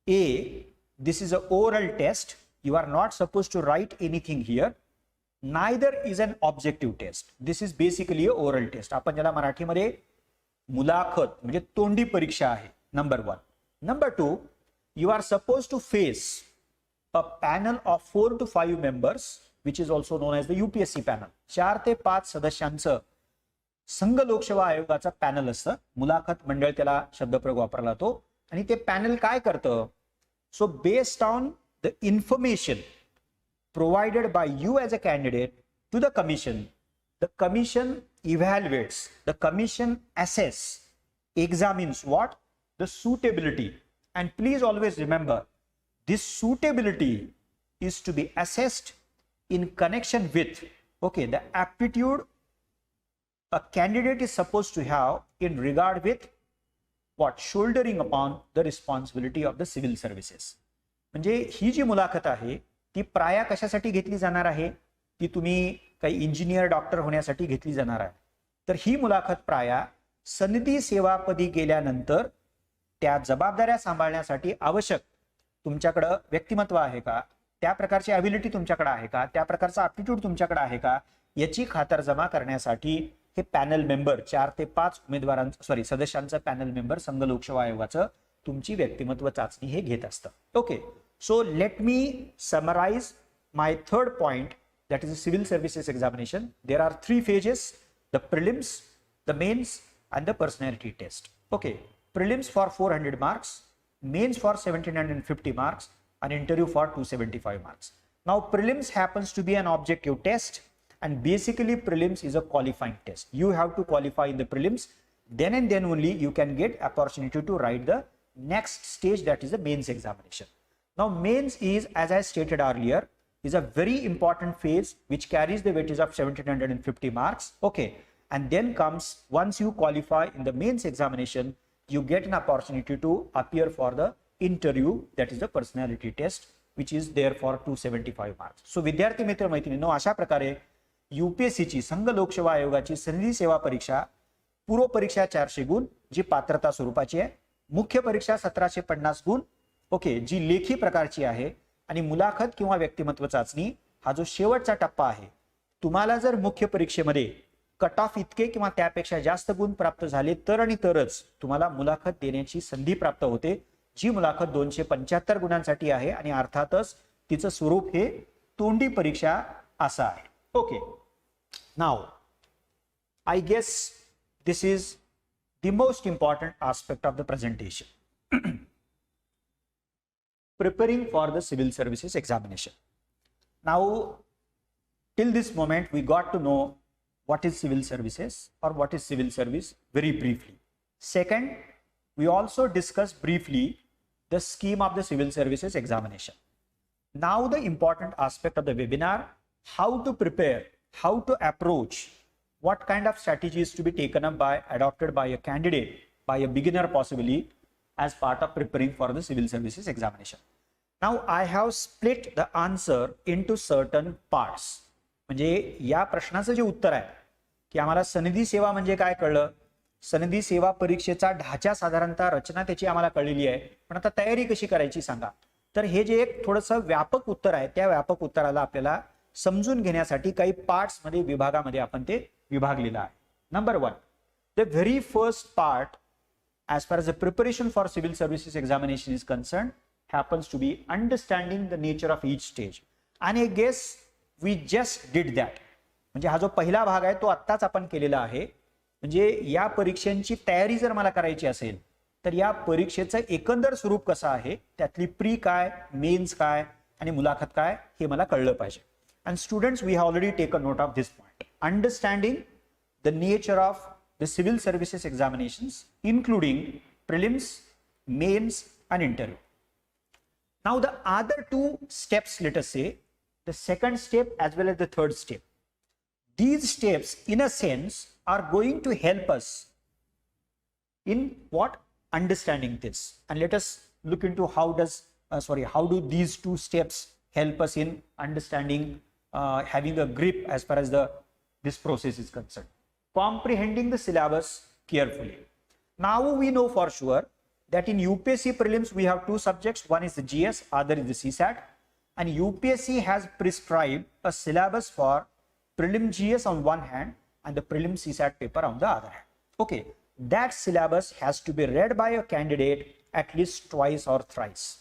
A, this is an oral test. You are not supposed to write anything here. Neither is an objective test. This is basically a oral test. आपण ज्याला मराठीमध्ये मुलाखत म्हणजे तोंडी परीक्षा आहे. Number 1. Number 2, you are supposed to face a panel of 4 to 5 members, which is also known as the UPSC panel. 4 ते 5 सदस्यांचं संघ लोकसेवा आयोगाचा पॅनल असतं. मुलाखत मंडळ त्याला शब्दप्रयोग वापरला जातो. आणि ते पॅनल काय करतं? So based on the information provided by you as a candidate to the commission evaluates, the commission assess, examines what? The suitability. And please always remember, this suitability is to be assessed in connection with, okay, the aptitude a candidate is supposed to have in regard with what? Shouldering upon the responsibility of the civil services. म्हणजे ही जी मुलाखत आहे ती प्राया कशासाठी घेतली जाणार आहे? ती तुम्ही काही इंजिनियर डॉक्टर होण्यासाठी घेतली जाणार आहे. तर ही मुलाखत प्राया सनदी सेवापदी गेल्यानंतर त्या जबाबदाऱ्या सांभाळण्यासाठी आवश्यक तुमच्याकडे व्यक्तिमत्व आहे का? त्या प्रकारची ॲबिलिटी तुमच्याकडे आहे का? त्या प्रकारचा ॲप्टिट्यूड तुमच्याकडे आहे का? याची खातरजमा करण्यासाठी हे पॅनल मेंबर 4 ते 5 सदस्यांचं पॅनल मेंबर संघ लोकसेवा आयोगाचं तुमची व्यक्तिमत्व चाचणी हे घेत असतं. Okay. So let me summarize my third point, that is the civil services examination. There are 3 phases: the prelims, the mains, and the personality test. Okay, prelims for 400 marks, mains for 1750 marks, and interview for 275 marks. Now prelims happens to be an objective test, and basically prelims is a qualifying test. You have to qualify in the prelims, then and then only you can get opportunity to write the next stage, that is the mains examination. Now mains is, as I stated earlier, is a very important phase which carries the weightage of 1750 marks. Okay, and then comes, once you qualify in the mains examination, you get an opportunity to appear for the interview, that is the personality test, which is there for 275 marks. So विद्यार्थी मित्र मैत्रिणींनो, अशा प्रकारे UPSC ची संघ लोकसेवा आयोगाची सनदी सेवा परीक्षा, पूर्व परीक्षा 400 गुण जी पात्रता स्वरूपाची आहे, मुख्य परीक्षा 1750 गुण, ओके, जी लेखी प्रकारची आहे, आणि मुलाखत किंवा व्यक्तिमत्व चाचणी हा जो शेवटचा टप्पा आहे. तुम्हाला जर मुख्य परीक्षेमध्ये कट ऑफ इतके किंवा त्यापेक्षा जास्त गुण प्राप्त झाले तर आणि तरच तुम्हाला मुलाखत देण्याची संधी प्राप्त होते, जी मुलाखत 275 गुणांसाठी आहे आणि अर्थातच तिचं स्वरूप हे तोंडी परीक्षा असं आहे. Okay. Now I guess this is the most important aspect of the presentation. Preparing for the civil services examination. Now, till this moment, we got to know what is civil services or what is civil service very briefly. Second, we also discussed briefly the scheme of the civil services examination. Now, the important aspect of the webinar, how to prepare, how to approach, what kind of strategies to be taken up adopted by a candidate, by a beginner possibly, as part of preparing for the civil services examination. Now I have split the answer into certain parts. म्हणजे या प्रश्नाचं जे उत्तर आहे की आम्हाला सनदी सेवा म्हणजे काय कळलं, सनदी सेवा परीक्षेचा ढाचा साधारणतः रचना त्याची आम्हाला कळलेली आहे, पण आता तयारी कशी करायची सांगा. तर हे जे एक थोडंसं व्यापक उत्तर आहे, त्या व्यापक उत्तराला आपल्याला समजून घेण्यासाठी काही पार्ट्स मध्ये विभागामध्ये आपण ते विभागलेलं आहे. Number 1, the very first part as far as the preparation for civil services examination is concerned happens to be understanding the nature of each stage, and I guess we just did that. म्हणजे हा जो पहिला भाग आहे तो आत्ताच आपण केलेला आहे. म्हणजे या परीक्षांची तयारी जर मला करायची असेल तर या परीक्षेचं एकंदर स्वरूप कसं आहे, त्यातली प्री काय, मेन्स काय आणि मुलाखत काय हे मला कळलं पाहिजे. And students, we have already taken note of this point. Understanding the nature of the civil services examinations, including prelims, mains, and interview. Now, the other 2 steps, let us say, the second step as well as the third step, these steps, in a sense, are going to help us in what? Understanding this. And let us look into how do these two steps help us in understanding, having a grip as far as this process is concerned. Comprehending the syllabus carefully. Now we know for sure that in UPSC prelims we have two subjects, one is the GS, other is the CSAT, and UPSC has prescribed a syllabus for prelim GS on one hand and the prelim CSAT paper on the other hand. Okay, that syllabus has to be read by a candidate at least twice or thrice.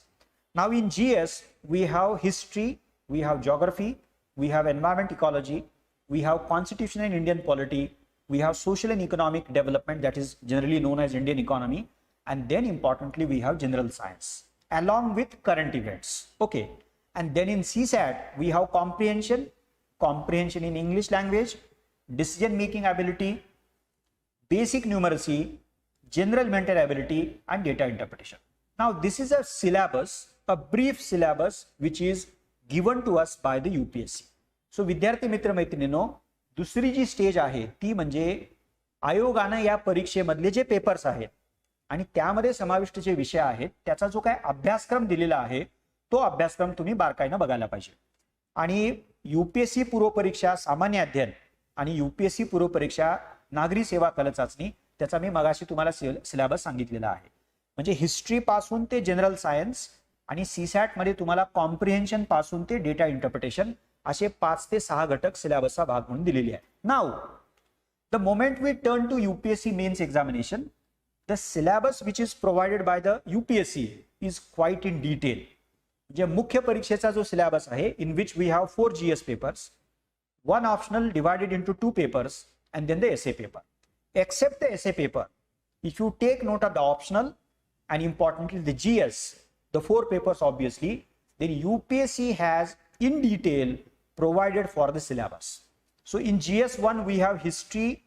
Now in GS we have history, we have geography, we have environment ecology, we have constitution and Indian polity, we have social and economic development, that is generally known as Indian economy, and then importantly we have general science along with current events. Okay, and then in CSAT we have comprehension in English language, decision making ability, basic numeracy, general mental ability, and data interpretation. Now this is a syllabus, a brief syllabus which is given to us by the UPSC. So विद्यार्थी मित्र मैत्रिणींनो, दुसरी जी stage आहे ती म्हणजे आयोगाने या परीक्षेमधले जे papers आहेत आणि त्यामध्ये समाविष्ट जे विषय आहेत त्याचा जो काय अभ्यासक्रम दिलेला आहे तो अभ्यासक्रम तुम्ही बारकाईने बघायला पाहिजे. आणि UPSC पूर्व परीक्षा सामान्य अध्ययन आणि UPSC पूर्व परीक्षा नागरी सेवा कल चाचणी, त्याचा मी मगाशी तुम्हाला सिलेबस सांगितलेला आहे. म्हणजे हिस्ट्री पासून ते जनरल सायन्स आणि CSAT मध्ये तुम्हाला कॉम्प्रिहेन्शन पासून ते डेटा इंटरप्रिटेशन असे 5 ते 6 घटक सिलेबसचा भाग म्हणून दिलेले आहेत. Now the moment we turn to UPSC mains examination, the syllabus which is provided by the UPSC is quite in detail. म्हणजे मुख्य परीक्षेचा जो सिलेबस आहे, in which we have 4 GS papers, 1 optional divided into 2 papers, and then the essay paper. Except the essay paper, if you take note of the optional and importantly the GS, the 4 papers obviously, then UPSC has in detail provided for the syllabus. So in GS1 we have history,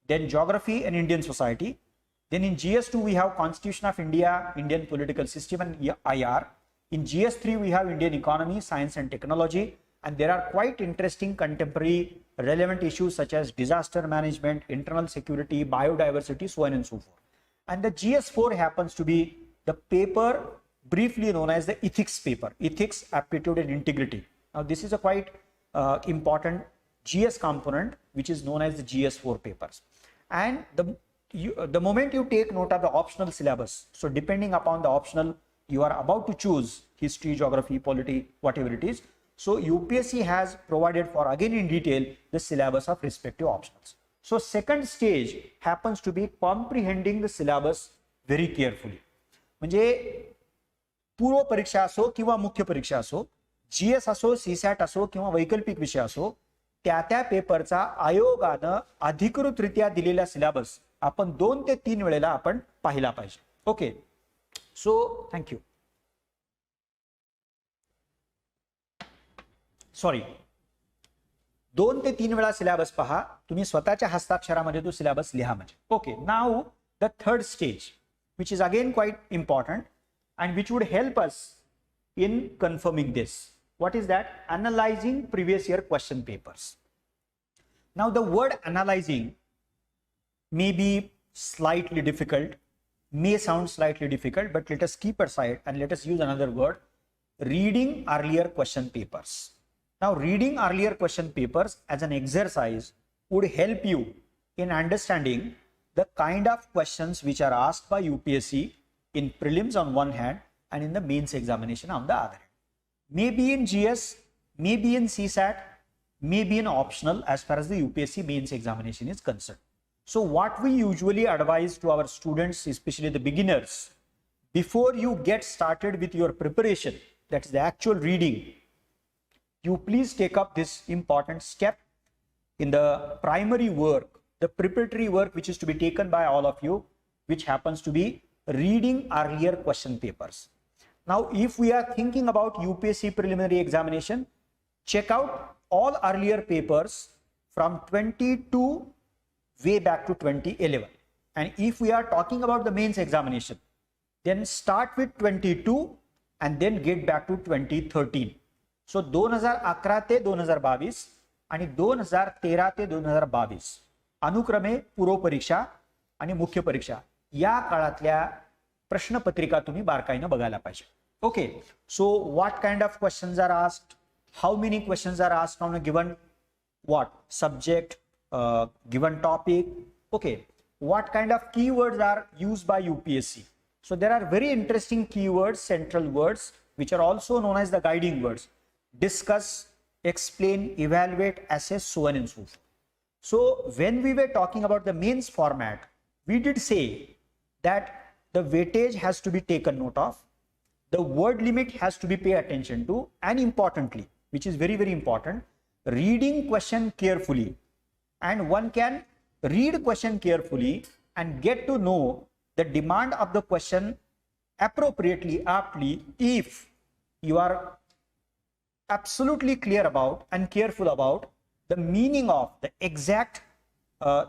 then geography and Indian society. Then in GS2 we have Constitution of India, Indian political system and IR. In GS3 we have Indian economy, science and technology. And there are quite interesting contemporary relevant issues such as disaster management, internal security, biodiversity, so on and so forth. And the GS4 happens to be the paper briefly known as the ethics paper, ethics, aptitude and integrity. Now this is a quite important GS component which is known as the GS4 papers. And the moment you take note of the optional syllabus, so depending upon the optional you are about to choose, history, geography, polity, whatever it is, so UPSC has provided for again in detail the syllabus of respective optionals. So second stage happens to be comprehending the syllabus very carefully. म्हणजे पूर्व परीक्षा असो किंवा मुख्य परीक्षा असो, GS असो, CSAT असो किंवा वैकल्पिक विषय असो, त्या पेपरचा आयोगाने अधिकृतरित्या दिलेला सिलेबस आपण 2 ते 3 वेळेला आपण पाहिला पाहिजे. Okay, so thank you. सॉरी, 2 ते 3 वेळा सिलेबस पहा, तुम्ही स्वतःच्या हस्ताक्षरामध्ये तो सिलेबस लिहा म्हणजे. Okay, now the third stage which is again quite important and which would help us in confirming this. What is that? Analyzing previous year question papers. Now the word analyzing may be slightly difficult, may sound slightly difficult, but let us keep aside and let us use another word, reading earlier question papers. Now reading earlier question papers as an exercise would help you in understanding the kind of questions which are asked by UPSC in prelims on one hand and in the mains examination on the other hand. Maybe in GS, maybe in CSAT, maybe in optional as far as the UPSC mains examination is concerned. So what we usually advise to our students, especially the beginners, before you get started with your preparation, that is the actual reading, you please take up this important step in the primary work, the preparatory work which is to be taken by all of you, which happens to be reading earlier question papers. Now if we are thinking about UPSC preliminary examination, check out all earlier papers from 22 way back to 2011. And if we are talking about the mains examination, then start with 22 and then get back to 2013. So 2011 ते 2022 आणि 2013 ते 2022 अनुक्रमे पूर्व परीक्षा आणि मुख्य परीक्षा या काळातल्या प्रश्नपत्रिका तुम्ही बारकाईने बघायला पाहिजे. Okay, so what kind of questions are asked, how many questions are asked on a given what subject, given topic. Okay, what kind of keywords are used by UPSC? So there are very interesting keywords, central words, which are also known as the guiding words: discuss, explain, evaluate, assess, so on and so forth. So when we were talking about the mains format, we did say that the weightage has to be taken note of, the word limit has to be paid attention to, and importantly, which is very, very important, reading question carefully. And one can read question carefully and get to know the demand of the question appropriately, aptly, if you are absolutely clear about and careful about the meaning of the exact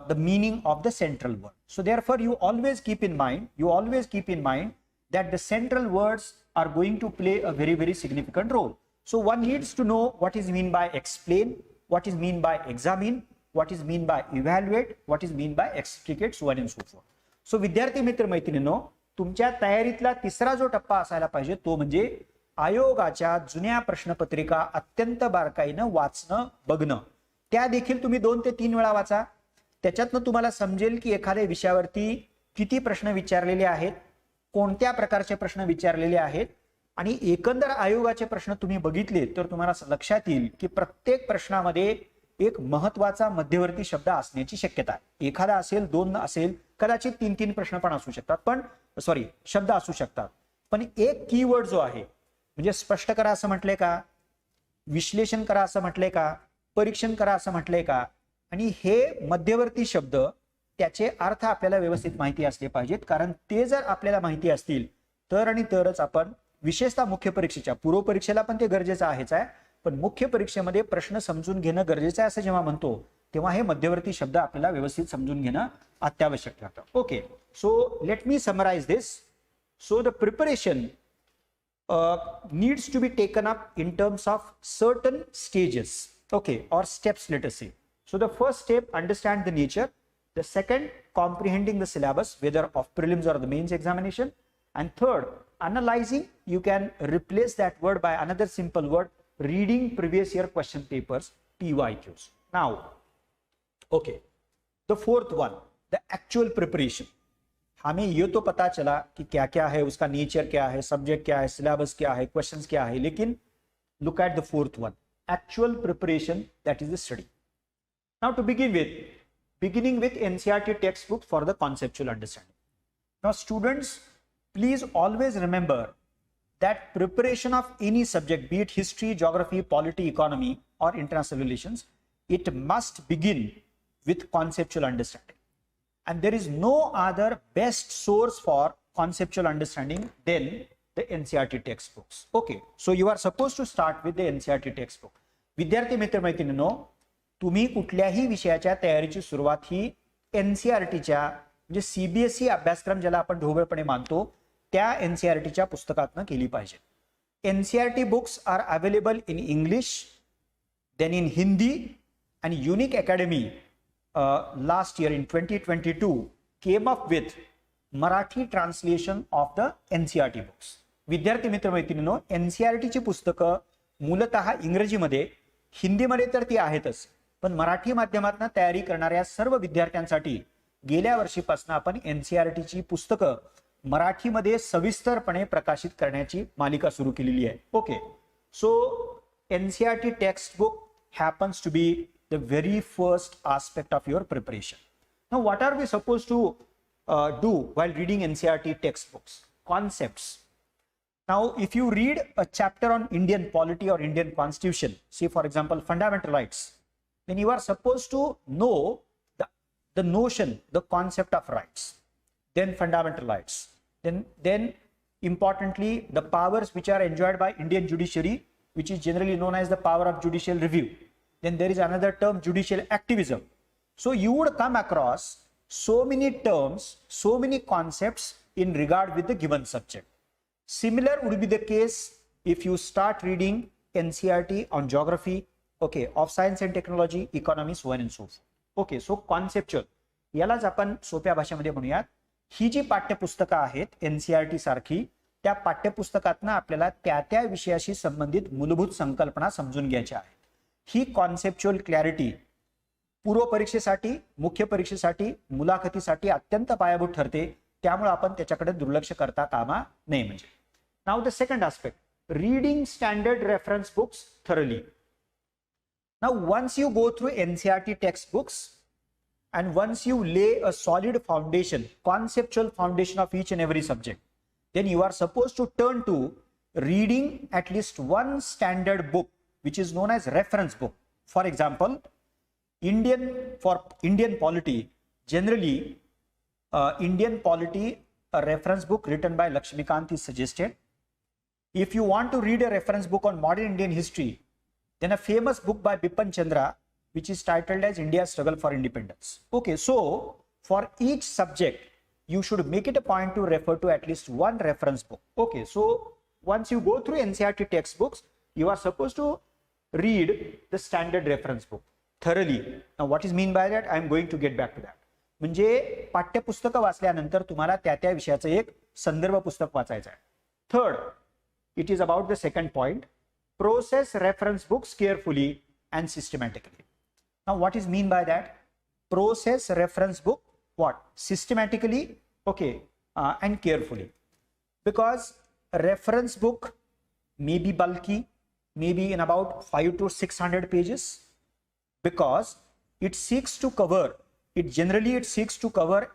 the meaning of the central word. So therefore you always keep in mind that the central words are going to play a very, very significant role. So one needs to know what is mean by explain, what is mean by examine, what is mean by evaluate, what is mean by explicate, so on and so forth. So विद्यार्थी मित्र मैत्रिणींनो, तुमच्या तयारीतला तिसरा जो टप्पा असायला पाहिजे तो म्हणजे आयोगाच्या जुन्या प्रश्नपत्रिका अत्यंत बारकाईने वाचणं, बघणं. त्या देखील तुम्ही 2 ते 3 वेळा वाचा. त्याच्यातनं तुम्हाला समजेल की एखाद्या विषयावरती किती प्रश्न विचारलेले आहेत, कोणत्या प्रकारचे प्रश्न विचारलेले आहेत, आणि एकंदर आयोगाचे प्रश्न तुम्ही बघितले तर तुम्हाला लक्षात येईल की प्रत्येक प्रश्नामध्ये एक महत्वाचा मध्यवर्ती शब्द असण्याची शक्यता आहे. एखादा असेल, 2 असेल, कदाचित 3 प्रश्न पण असू शकतात, पण सॉरी शब्द असू शकतात. पण एक कीवर्ड जो आहे, म्हणजे स्पष्ट करा असं म्हटलंय का, विश्लेषण करा असं म्हटलंय का, परीक्षण करा असं म्हटलंय का, आणि हे मध्यवर्ती शब्द त्याचे अर्थ आपल्याला व्यवस्थित माहिती असले पाहिजेत. कारण ते जर आपल्याला माहिती असतील तर आणि तरच आपण विशेषतः मुख्य परीक्षेच्या, पूर्व परीक्षेला पण ते गरजेचं आहेच आहे, पण मुख्य परीक्षेमध्ये प्रश्न समजून घेणं गरजेचं आहे असं जेव्हा म्हणतो तेव्हा हे मध्यवर्ती शब्द आपल्याला व्यवस्थित समजून घेणं अत्यावश्यक ठरतं. Okay, so let me summarise this. So the preparation needs to be taken up in terms of certain stages, okay, or steps, let us say. So the first step, understand the nature. The second, comprehending the syllabus, whether of prelims or the mains examination. And third, analyzing. You can replace that word by another simple word: reading previous year question papers, PYQs. Now, okay, the fourth one, the actual preparation. हमें ये तो पता चला कि क्या क्या है, उसका नेचर क्या है, सब्जेक्ट क्या है, सिलेबस क्या है, क्वेश्चंस क्या है, लेकिन look at the fourth one, actual preparation, that is the study. Now to beginning with NCERT textbook for the conceptual understanding. Now students, please always remember that preparation of any subject, be it history, geography, polity, economy, or international relations, it must begin with conceptual understanding. And there is no other best source for conceptual understanding than the NCERT textbooks. Okay, so you are supposed to start with the NCERT textbook. विद्यार्थी मित्र मैत्रिणींनो, तुम्ही कुठल्याही विषयाच्या तयारीची सुरुवात ही NCERTच्या म्हणजे CBSE अभ्यासक्रम ज्याला आपण ढोबळपणे मानतो त्या NCERTच्या पुस्तकातून केली पाहिजे. NCERT books are available in English, then in Hindi, and Unique Academy last year in 2022 came up with Marathi translation of the NCERT books. विद्यार्थी मित्र मैत्रिणींनो, NCERT ची पुस्तकं मूलतः इंग्रजीमध्ये, हिंदीमध्ये तर ती आहेतच, पण मराठी माध्यमातून तयारी करणाऱ्या सर्व विद्यार्थ्यांसाठी गेल्या वर्षीपासून आपण NCERT ची पुस्तकं मराठीमध्ये सविस्तरपणे प्रकाशित करण्याची मालिका सुरू केलेली आहे. Okay, so NCERT textbook happens to be the very first aspect of your preparation. Now, what are we supposed to do while reading NCERT textbooks? Concepts. Now, if you read a chapter on Indian polity or Indian constitution, say for example fundamental rights, then you are supposed to know the notion, the concept of rights, then fundamental rights, then importantly the powers which are enjoyed by Indian judiciary, which is generally known as the power of judicial review. Then there is another term, judicial activism. So you would come across so many terms, so many concepts in regard with the given subject. Similar would be the case if you start reading NCERT on geography, okay, of science and technology, economy, so on and so forth. ओके, so conceptual यालाच आपण सोप्या भाषेमध्ये म्हणूयात. ही जी पाठ्यपुस्तकं आहेत NCERT सारखी, त्या पाठ्यपुस्तकातनं आपल्याला त्या त्या विषयाशी संबंधित मूलभूत संकल्पना समजून घ्यायच्या आहेत. ही कॉन्सेप्च्युअल क्लॅरिटी पूर्व परीक्षेसाठी, मुख्य परीक्षेसाठी, मुलाखतीसाठी अत्यंत पायाभूत ठरते. त्यामुळे आपण त्याच्याकडे दुर्लक्ष करता कामा नये. म्हणजे now the second aspect, reading standard reference books thoroughly. Now once you go through NCERT text books and once you lay a solid foundation, conceptual foundation of each and every subject, then you are supposed to turn to reading at least one standard book which is known as reference book. For example, for Indian polity, generally Indian polity, a reference book written by Lakshmikant is suggested. If you want to read a reference book on modern Indian history, then a famous book by Bipan Chandra which is titled as India's Struggle for Independence. Okay, so for each subject you should make it a point to refer to at least one reference book. Okay, so once you go through NCERT textbooks, you are supposed to read the standard reference book thoroughly. Now what is mean by that? I am going to get back to that. म्हणजे पाठ्यपुस्तक वाचल्यानंतर तुम्हाला त्या त्या विषयाचं एक संदर्भ पुस्तक वाचायचं आहे. Third, it is about the second point, process reference books carefully and systematically. Now what is mean by that? Process reference book what? Systematically, okay, and carefully. Because reference book may be bulky, maybe in about 500 to 600 pages, because it seeks to cover, it seeks to cover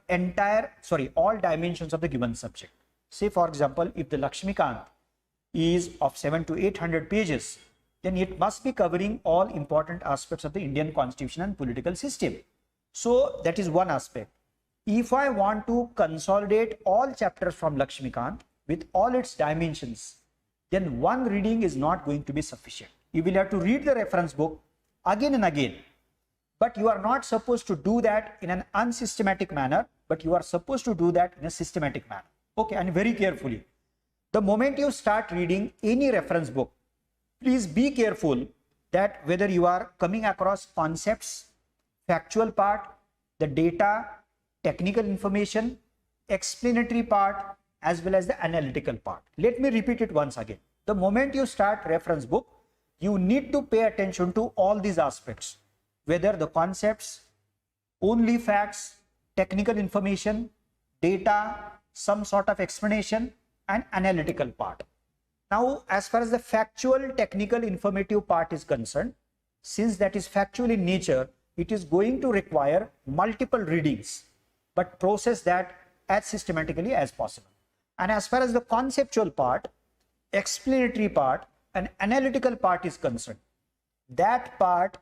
all dimensions of the given subject. Say for example, if the Lakshmikant is of 700 to 800 pages, then it must be covering all important aspects of the Indian constitution and political system. So that is one aspect. If I want to consolidate all chapters from Lakshmikant with all its dimensions, then one reading is not going to be sufficient. You will have to read the reference book again and again. But you are not supposed to do that in an unsystematic manner, but you are supposed to do that in a systematic manner. Okay, and very carefully. The moment you start reading any reference book, please be careful that whether you are coming across concepts, factual part, the data, technical information, explanatory part, as well as the analytical part. Let me repeat it once again. The moment you start reference book, you need to pay attention to all these aspects, whether the concepts, only facts, technical information, data, some sort of explanation, and analytical part. Now, as far as the factual, technical, informative part is concerned, since that is factual in nature, it is going to require multiple readings, but process that as systematically as possible. And as far as the conceptual part, explanatory part, and analytical part is concerned, that part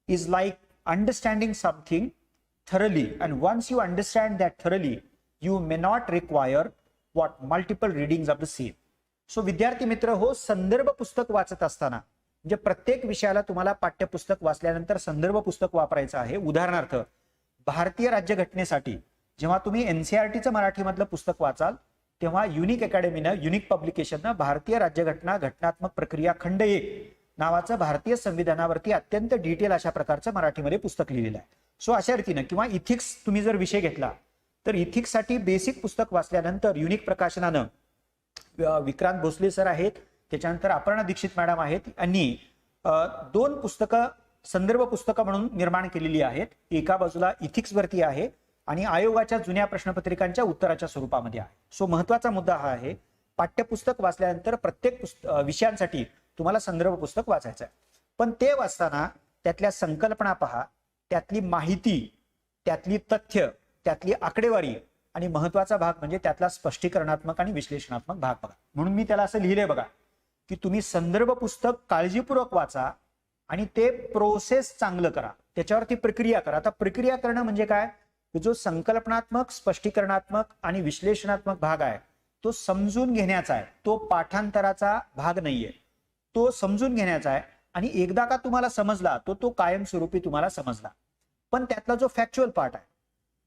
is like understanding something thoroughly. And once you understand that thoroughly, you may not require multiple readings of the same. सो विद्यार्थी मित्र हो, संदर्भ पुस्तक वाचत असताना म्हणजे प्रत्येक विषयाला तुम्हाला पाठ्यपुस्तक वाचल्यानंतर संदर्भ पुस्तक वापरायचं आहे. उदाहरणार्थ भारतीय राज्यघटनेसाठी जेव्हा तुम्ही एनसीईआरटीचं मराठीमधलं पुस्तक वाचाल, तेव्हा युनिक अकॅडमीनं, युनिक पब्लिकेशननं भारतीय राज्यघटना घटनात्मक प्रक्रिया खंड 1 नावाचं भारतीय संविधानावरती अत्यंत डिटेल अशा प्रकारचं मराठीमध्ये पुस्तक लिहिलेलं आहे. सो अशा रीतीनं किंवा इथिक्स तुम्ही जर विषय घेतला तर इथिक्ससाठी बेसिक पुस्तक वाचल्यानंतर युनिक प्रकाशनानं विक्रांत भोसले सर आहेत, त्याच्यानंतर अपर्णा दीक्षित मॅडम आहेत, यांनी 2 पुस्तकं संदर्भ पुस्तकं म्हणून निर्माण केलेली आहेत. एका बाजूला इथिक्स वरती आहे आणि आयोगाच्या जुन्या प्रश्नपत्रिकांच्या उत्तराच्या स्वरूपामध्ये आहे. सो महत्वाचा मुद्दा हा आहे, पाठ्यपुस्तक वाचल्यानंतर प्रत्येक विषयांसाठी तुम्हाला संदर्भ पुस्तक वाचायचं आहे. पण ते वाचताना त्यातल्या संकल्पना पहा, त्यातली माहिती, त्यातली तथ्य, त्यातली आकडेवारी आणि महत्वाचा भाग म्हणजे त्यातला स्पष्टीकरणात्मक आणि विश्लेषणात्मक भाग बघा. म्हणून मी त्याला असं लिहिलंय बघा की तुम्ही संदर्भ पुस्तक काळजीपूर्वक वाचा आणि ते प्रोसेस चांगलं करा, त्याच्यावरती प्रक्रिया करा. आता प्रक्रिया करणं म्हणजे काय, जो संकल्पनात्मक, स्पष्टीकरणात्मक आणि विश्लेषणात्मक भाग आहे तो समजून घेण्याचा आहे. तो पाठांतराचा भाग नाहीये, तो समजून घेण्याचा आहे. आणि एकदा का तुम्हाला समजला तो कायमस्वरूपी तुम्हाला समजला. पण त्यातला जो फॅक्च्युअल पार्ट आहे,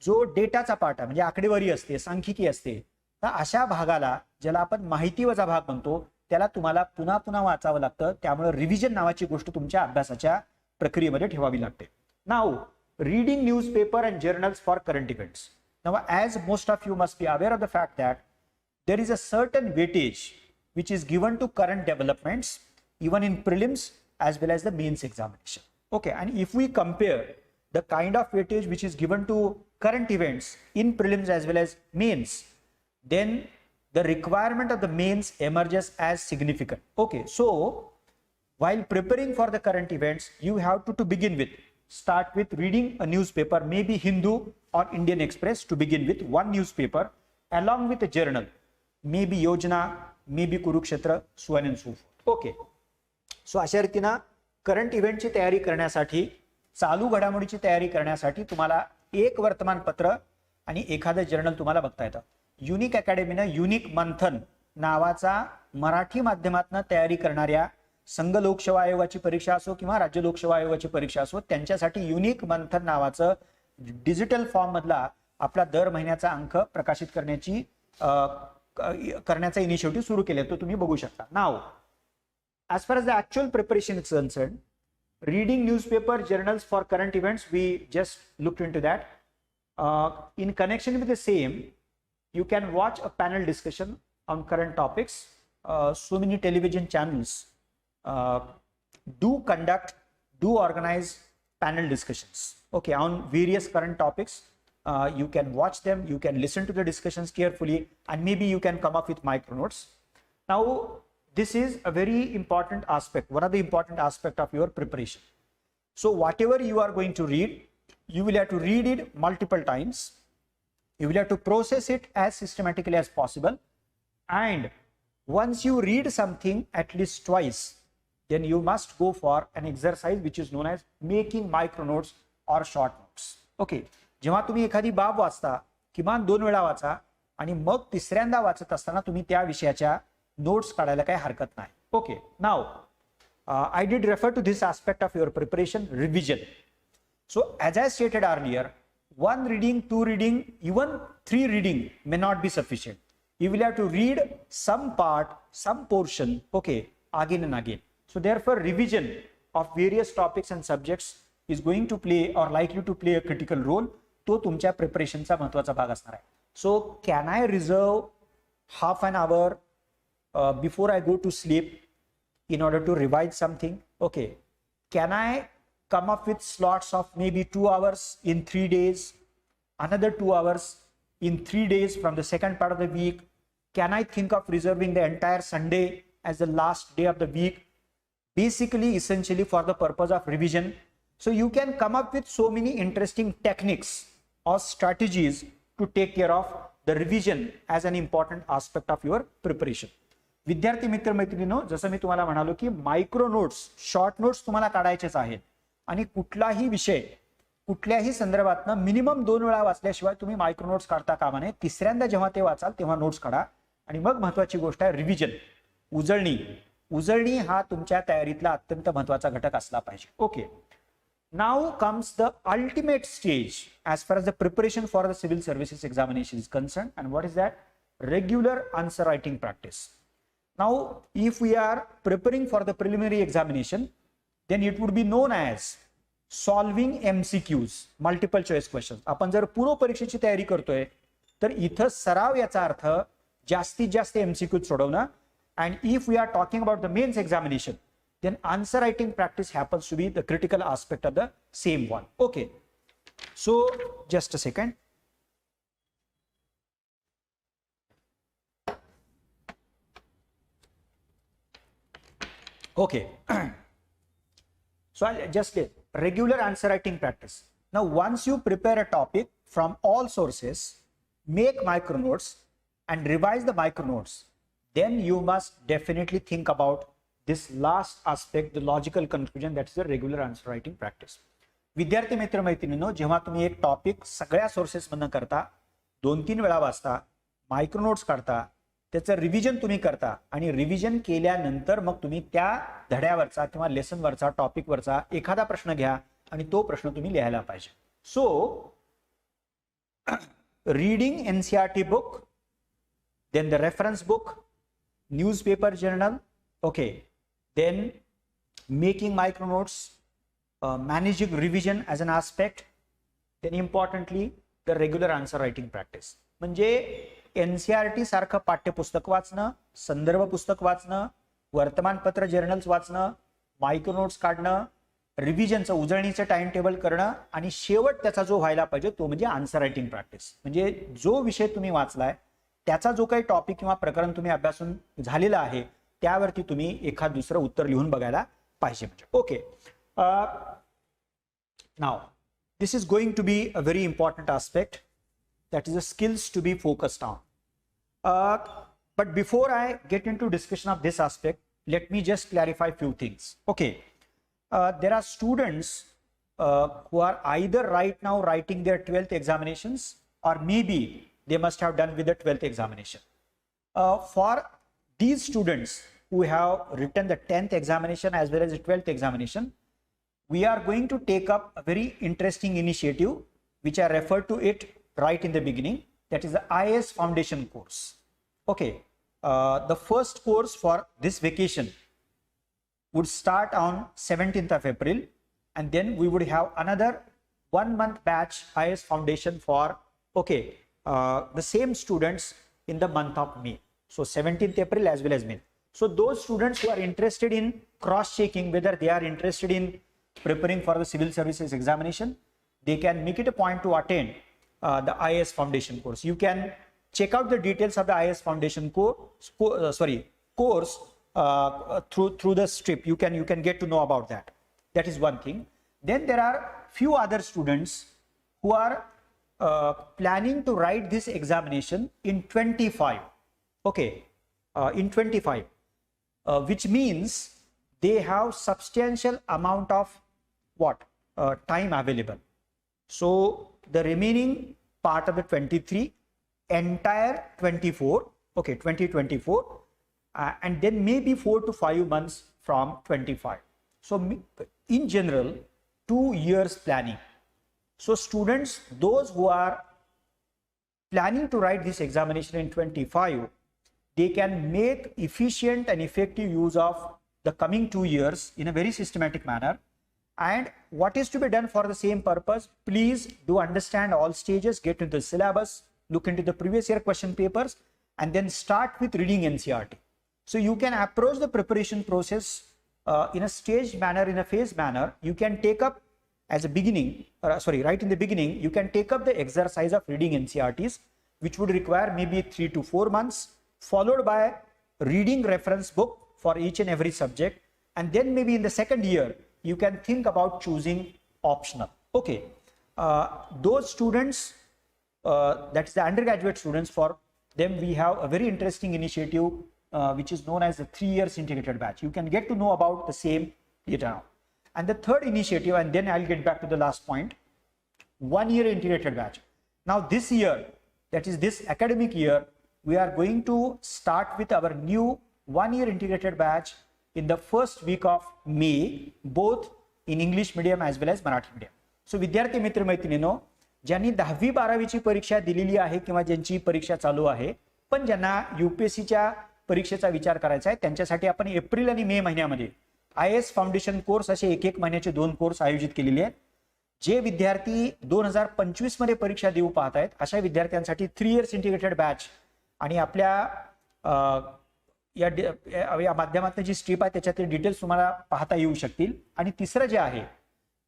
जो डेटाचा पार्ट आहे म्हणजे आकडेवारी असते, सांख्यिकी असते, तर अशा भागाला ज्याला आपण माहिती वजा भाग म्हणतो त्याला तुम्हाला पुन्हा पुन्हा वाचावं लागतं. त्यामुळे रिव्हिजन नावाची गोष्ट तुमच्या अभ्यासाच्या प्रक्रियेमध्ये ठेवावी लागते. Now reading newspaper and journals for current events. Now, as most of you must be aware of the fact that there is a certain weightage which is given to current developments even in prelims as well as the mains examination. Okay, and if we compare the kind of weightage which is given to current events in prelims as well as mains, then the requirement of the mains emerges as significant. Okay, so while preparing for the current events, you have to begin with, start with reading a newspaper, maybe Hindu or Indian Express to begin with, one newspaper along with a journal, maybe Yojana, maybe Kurukshetra, so on and so forth. Okay, so अशा रीतीने current इव्हेंटची तयारी करण्यासाठी, चालू घडामोडीची तयारी करण्यासाठी तुम्हाला एक वर्तमानपत्र आणि एखादं जर्नल तुम्हाला बघता येतं. युनिक अकॅडमीने युनिक मंथन नावाचा मराठी माध्यमातून तयारी करणाऱ्या संघ लोकसेवा आयोगाची परीक्षा असो किंवा राज्य लोकसेवा आयोगाची परीक्षा असो, त्यांच्यासाठी युनिक मंथन नावाचं डिजिटल फॉर्म मधला आपला दर महिन्याचा अंक प्रकाशित करण्याचा इनिशिएटिव्ह सुरू केले, तो तुम्ही बघू शकता. Now as far as the actual preparation is concerned, reading newspaper journals for current events, we just looked into that. In connection with the same, you can watch a panel discussion on current topics. So many television channels do organize panel discussions, okay, on various current topics. You can watch them, you can listen to the discussions carefully, and maybe you can come up with micro notes. Now, this is a very important aspect, one of the important aspect of your preparation. So whatever you are going to read, you will have to read it multiple times. You will have to process it as systematically as possible. And once you read something at least twice, then you must go for an exercise which is known as making micro notes or short notes. Okay. जेव्हा तुम्ही एखादी बाब वाचता, किमान 2 वेळा वाचा आणि मग तिसऱ्यांदा वाचत असताना तुम्ही त्या विषयाच्या नोट्स काढायला काही हरकत नाही. Okay, now I did refer to this aspect of your preparation, revision. So as I stated earlier, 1 reading, 2 reading, even 3 reading may not be sufficient. You will have to read some part, some portion, okay, again and again. So therefore revision of various topics and subjects is going to play or likely to play a critical role. तो तुमच्या प्रिपरेशनचा महत्त्वाचा भाग असणार आहे. So can I reserve half an hour before I go to sleep in order to revise something? Okay, can I come up with slots of maybe 2 hours in 3 days, another 2 hours in 3 days from the second part of the week? Can I think of reserving the entire Sunday as the last day of the week, basically essentially for the purpose of revision? So you can come up with so many interesting techniques or strategies to take care of the revision as an important aspect of your preparation. विद्यार्थी मित्र मैत्रिणींनो, जसं मी तुम्हाला म्हणालो की micro notes, short notes तुम्हाला काढायचेच आहेत आणि कुठलाही विषय कुठल्याही संदर्भातनं मिनिमम 2 वेळा वाचल्याशिवाय तुम्ही मायक्रो नोट्स काढता कामा नये. तिसऱ्यांदा जेव्हा ते वाचाल तेव्हा नोट्स काढा. आणि मग महत्त्वाची गोष्ट आहे रिव्हिजन, उजळणी हा तुमच्या तयारीतला अत्यंत महत्त्वाचा घटक असला पाहिजे. Okay, now comes the ultimate stage as far as the preparation for the civil services examination is concerned, and what is that? Regular answer writing practice. Now if we are preparing for the preliminary examination, then it would be known as solving MCQs, multiple choice questions. आपण जर पूर्व परीक्षेची तयारी करतोय तर इथं सराव याचा अर्थ जास्तीत जास्त MCQs सोडवणं. And if we are talking about the mains examination, then answer writing practice happens to be the critical aspect of the same one. Okay, so just a second. Okay, so I'll just say regular answer writing practice. Now once you prepare a topic from all sources, make micro notes and revise the micro notes, then you must definitely think about this last aspect, the logical conclusion, that is the regular answer writing practice. विद्यार्थी मित्र मैत्रिणींनो, जेव्हा तुम्ही एक topic सगळ्या sources मधून करता, 2-3 वेळा वाचता, मायक्रो नोट्स काढता, त्याचं रिव्हिजन तुम्ही करता आणि रिव्हिजन केल्यानंतर मग तुम्ही त्या धड्यावरचा किंवा लेसनवरचा टॉपिकवरचा एखादा प्रश्न घ्या आणि तो प्रश्न तुम्ही लिहायला पाहिजे. So reading NCERT book, then the reference book, newspaper journal, okay, then making micro notes, managing revision as an aspect, then importantly the regular answer writing practice. म्हणजे NCERT सारखं पाठ्यपुस्तक वाचणं, संदर्भ पुस्तक वाचणं, वर्तमानपत्र जर्नल्स वाचणं, मायक्रो नोट्स काढणं, रिव्हिजनचं उजळणीचं टाइम टेबल करणं आणि शेवट त्याचा जो व्हायला पाहिजे तो म्हणजे आन्सर रायटिंग प्रॅक्टिस. म्हणजे जो विषय तुम्ही वाचलाय त्याचा जो काही टॉपिक किंवा प्रकरण तुम्ही अभ्यासून झालेला आहे त्यावरती तुम्ही एखाद दुसरं उत्तर लिहून बघायला पाहिजे. म्हणजे okay, now this is going to be a very important aspect, that is the skills to be focused on. But before I get into discussion of this aspect, let me just clarify few things. Okay, there are students who are either right now writing their 12th examinations or maybe they must have done with the 12th examination. For these students who have written the 10th examination as well as the 12th examination, we are going to take up a very interesting initiative which I referred to it right in the beginning, that is the IAS foundation course. Okay, the first course for this vacation would start on 17th of April, and then we would have another 1 month batch IAS foundation for the same students in the month of May. So 17th April as well as May. So those students who are interested in cross checking whether they are interested in preparing for the civil services examination, they can make it a point to attend the IAS foundation course. You can check out the details of the IAS foundation course through the strip. You can get to know about that. That is one thing. Then there are few other students who are planning to write this examination in 25. Okay, in 25, which means they have substantial amount of time available. So the remaining part of the 23, entire 24, 2024, and then maybe 4 to 5 months from 25. So in general, 2 years planning. So students, those who are planning to write this examination in 25, they can make efficient and effective use of the coming 2 years in a very systematic manner. And what is to be done for the same purpose? Please do understand all stages, get into the syllabus, look into the previous year question papers, and then start with reading NCERT. So you can approach the preparation process in a staged manner, in a phased manner. You can take up as a beginning, right in the beginning, you can take up the exercise of reading NCERTs, which would require maybe 3 to 4 months, followed by reading reference book for each and every subject. And then maybe in the second year, you can think about choosing optional. Okay, those students, that is the undergraduate students, for them we have a very interesting initiative which is known as the 3 years integrated batch. You can get to know about the same later on. And the third initiative, and then I'll get back to the last point, 1 year integrated batch. Now this year, that is this academic year, we are going to start with our new 1 year integrated batch in the first week of May, both in English medium as well as Marathi medium. So विद्यार्थी मित्र मैत्रिणींनो, ज्यांनी 10वी 12वीची परीक्षा दिलेली आहे किंवा ज्यांची परीक्षा चालू आहे पण ज्यांना UPSCच्या परीक्षेचा विचार करायचा आहे, त्यांच्यासाठी आपण एप्रिल आणि मे महिन्यामध्ये IAS फाउंडेशन कोर्स असे एक महिन्याचे 2 कोर्स आयोजित केलेले आहेत. जे विद्यार्थी 2025 मध्ये परीक्षा देऊ पाहत आहेत अशा विद्यार्थ्यांसाठी 3 इयर्स इंटिग्रेटेड बॅच आणि आपल्या या माध्यमातून जी स्ट्रीप आहे त्याच्यातील डिटेल्स तुम्हाला पाहता येऊ शकतील. आणि तिसरं जे आहे,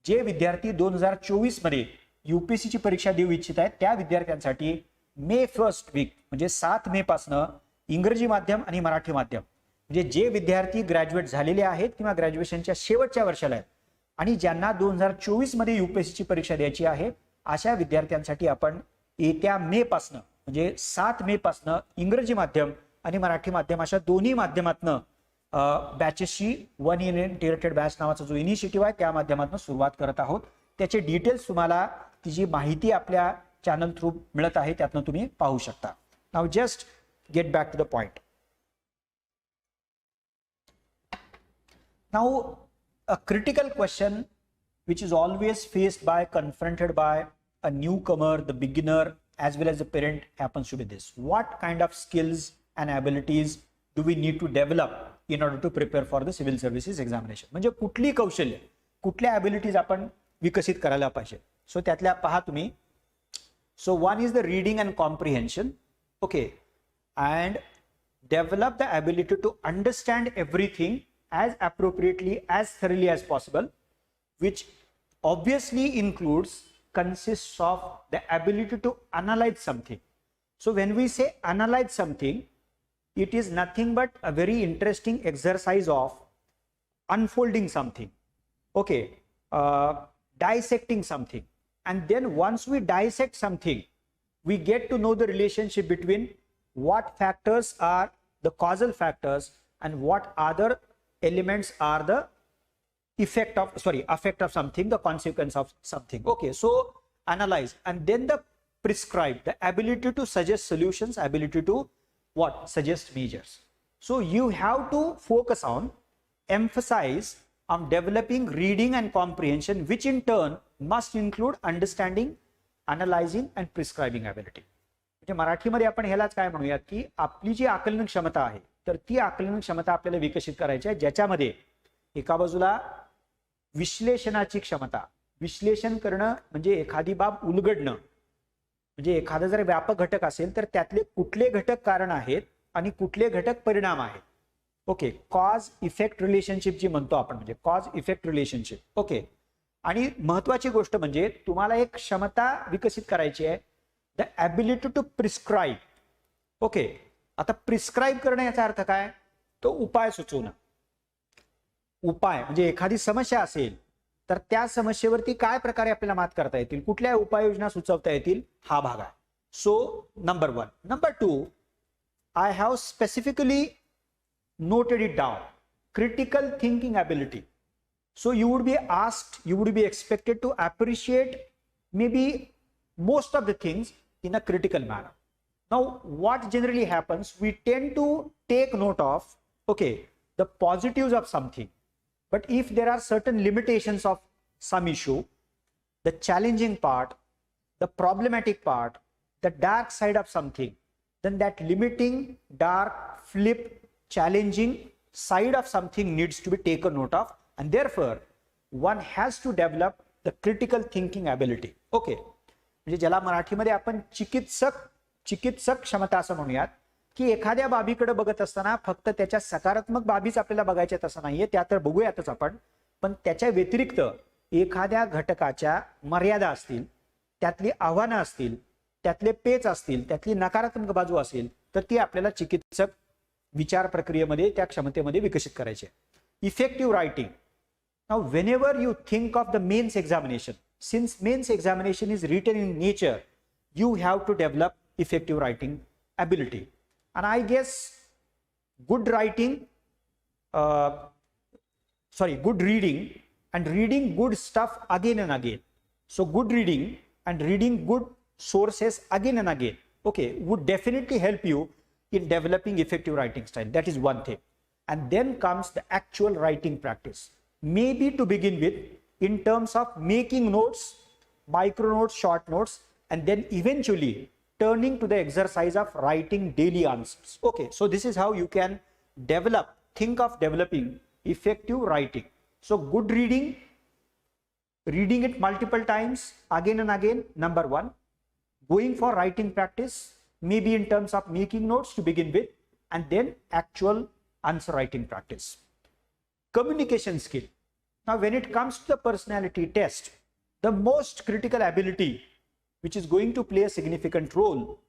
जे विद्यार्थी 2024 मध्ये UPSC ची परीक्षा देऊ इच्छित आहेत त्या विद्यार्थ्यांसाठी मे 1st वीक म्हणजे 7 मे पासून इंग्रजी माध्यम आणि मराठी माध्यम, म्हणजे जे विद्यार्थी ग्रॅज्युएट झालेले आहेत किंवा ग्रॅज्युएशनच्या शेवटच्या वर्षाला आहेत आणि ज्यांना 2024 मध्ये UPSC ची परीक्षा द्यायची आहे अशा विद्यार्थ्यांसाठी आपण येत्या मे पासून म्हणजे 7 मे पासून इंग्रजी माध्यम आणि मराठी माध्यम अशा दोन्ही माध्यमातून बॅचेसची 1 इयर इंटिग्रेटेड बॅच नावाचा जो इनिशिएटिव्ह आहे त्या माध्यमातून सुरुवात करत आहोत. त्याचे डिटेल्स तुम्हाला तिची माहिती आपल्या चॅनल थ्रू मिळत आहे, त्यातून तुम्ही पाहू शकता. Now just get back to the point. Now a critical question which is always faced by, confronted by a newcomer, the beginner as well as the parent happens to be this: what kind of skills and abilities do we need to develop in order to prepare for the civil services examination? म्हणजे कुठली कौशल्य, कुठल्या abilities आपण विकसित करायला पाहिजे. सो त्यातल्या पहा तुम्ही. So one is the reading and comprehension, okay, and develop the ability to understand everything as appropriately, as thoroughly as possible, which obviously consists of the ability to analyze something. So when we say analyze something, it is nothing but a very interesting exercise of unfolding something, okay, dissecting something. And then once we dissect something, we get to know the relationship between what factors are the causal factors and what other elements are the effect of something, the consequence of something. Okay, so analyze, and then the prescribe, the ability to suggest solutions, ability to what? Suggest measures. So you have to focus on, emphasize on developing reading and comprehension, which in turn must include understanding, analyzing and prescribing ability. म्हणजे मराठीमध्ये आपण ह्यालाच काय म्हणूयात की आपली जी आकलन क्षमता आहे, तर ती आकलन क्षमता आपल्याला विकसित करायची आहे, ज्याच्यामध्ये एका बाजूला विश्लेषणाची क्षमता, विश्लेषण करणं म्हणजे एखादी बाब उलगडणं, म्हणजे एखादा जर व्यापक घटक असेल तर त्यातले कुठले घटक कारण आहेत आणि कुठले घटक परिणाम आहेत. ओके, कॉज इफेक्ट रिलेशनशिप जी म्हणतो आपण, म्हणजे कॉज इफेक्ट रिलेशनशिप. ओके, आणि महत्वाची गोष्ट म्हणजे तुम्हाला एक क्षमता विकसित करायची आहे, the ability to prescribe. Okay, आता प्रिस्क्राईब करणं याचा अर्थ काय? तो उपाय सुचवणं. उपाय म्हणजे एखादी समस्या असेल तर त्या समस्येवरती काय प्रकारे आपल्याला मात करता येतील, कुठल्या उपाययोजना सुचवता येतील, हा भाग आहे. So number 1. Number 2, I have specifically noted it down, critical thinking ability. So you would be asked, you would be expected to appreciate maybe most of the things in a critical manner. Now what generally happens, we tend to take note of, okay, the positives of something, but if there are certain limitations of some issue, the challenging part, the problematic part, the dark side of something, then that limiting, dark, flip, challenging side of something needs to be taken note of, and therefore one has to develop the critical thinking ability. Okay, म्हणजे ज्याला मराठीमध्ये आपण चिकित्सक क्षमता असं म्हणूयात, की एखाद्या बाबीकडे बघत असताना फक्त त्याच्या सकारात्मक बाबीच आपल्याला बघायच्या तसं नाहीये, त्या तर बघूयातच आपण, पण त्याच्या व्यतिरिक्त एखाद्या घटकाच्या मर्यादा असतील, त्यातली आव्हानं असतील, त्यातले पेच असतील, त्यातली नकारात्मक बाजू असेल, तर ती आपल्याला चिकित्सक विचार प्रक्रियेमध्ये त्या क्षमतेमध्ये विकसित करायचे. Effective writing. Now whenever you think of the mains examination, since mains examination is written in nature, you have to develop effective writing ability. And I guess good writing, good reading and reading good stuff again and again. So good reading and reading good sources again and again, okay, would definitely help you in developing effective writing style. That is one thing. And then comes the actual writing practice. Maybe to begin with, in terms of making notes, micro notes, short notes, and then eventually turning to the exercise of writing daily answers. Okay, so this is how you can think of developing effective writing. So good reading, reading it multiple times again and again, number one. Going for writing practice, maybe in terms of making notes to begin with, and then actual answer writing practice. Communication skill. Now when it comes to the personality test, the most critical ability which is going to play a significant role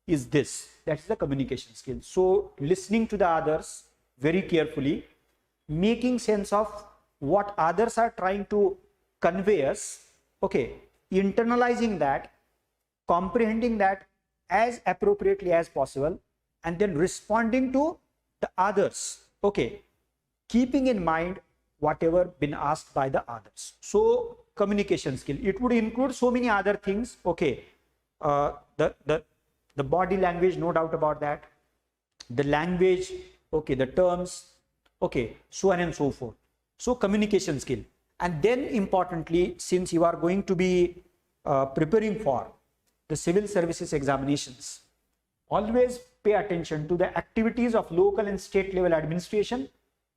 is this, that is the communication skill. So listening to the others very carefully, making sense of what others are trying to convey us, okay, internalizing that, comprehending that as appropriately as possible, and then responding to the others, okay, keeping in mind whatever been asked by the others. So communication skill, it would include so many other things, okay, the body language, no doubt about that, the language, okay, the terms, okay, so on and so forth. So communication skill. And then importantly, since you are going to be preparing for the civil services examinations, always pay attention to the activities of local and state level administration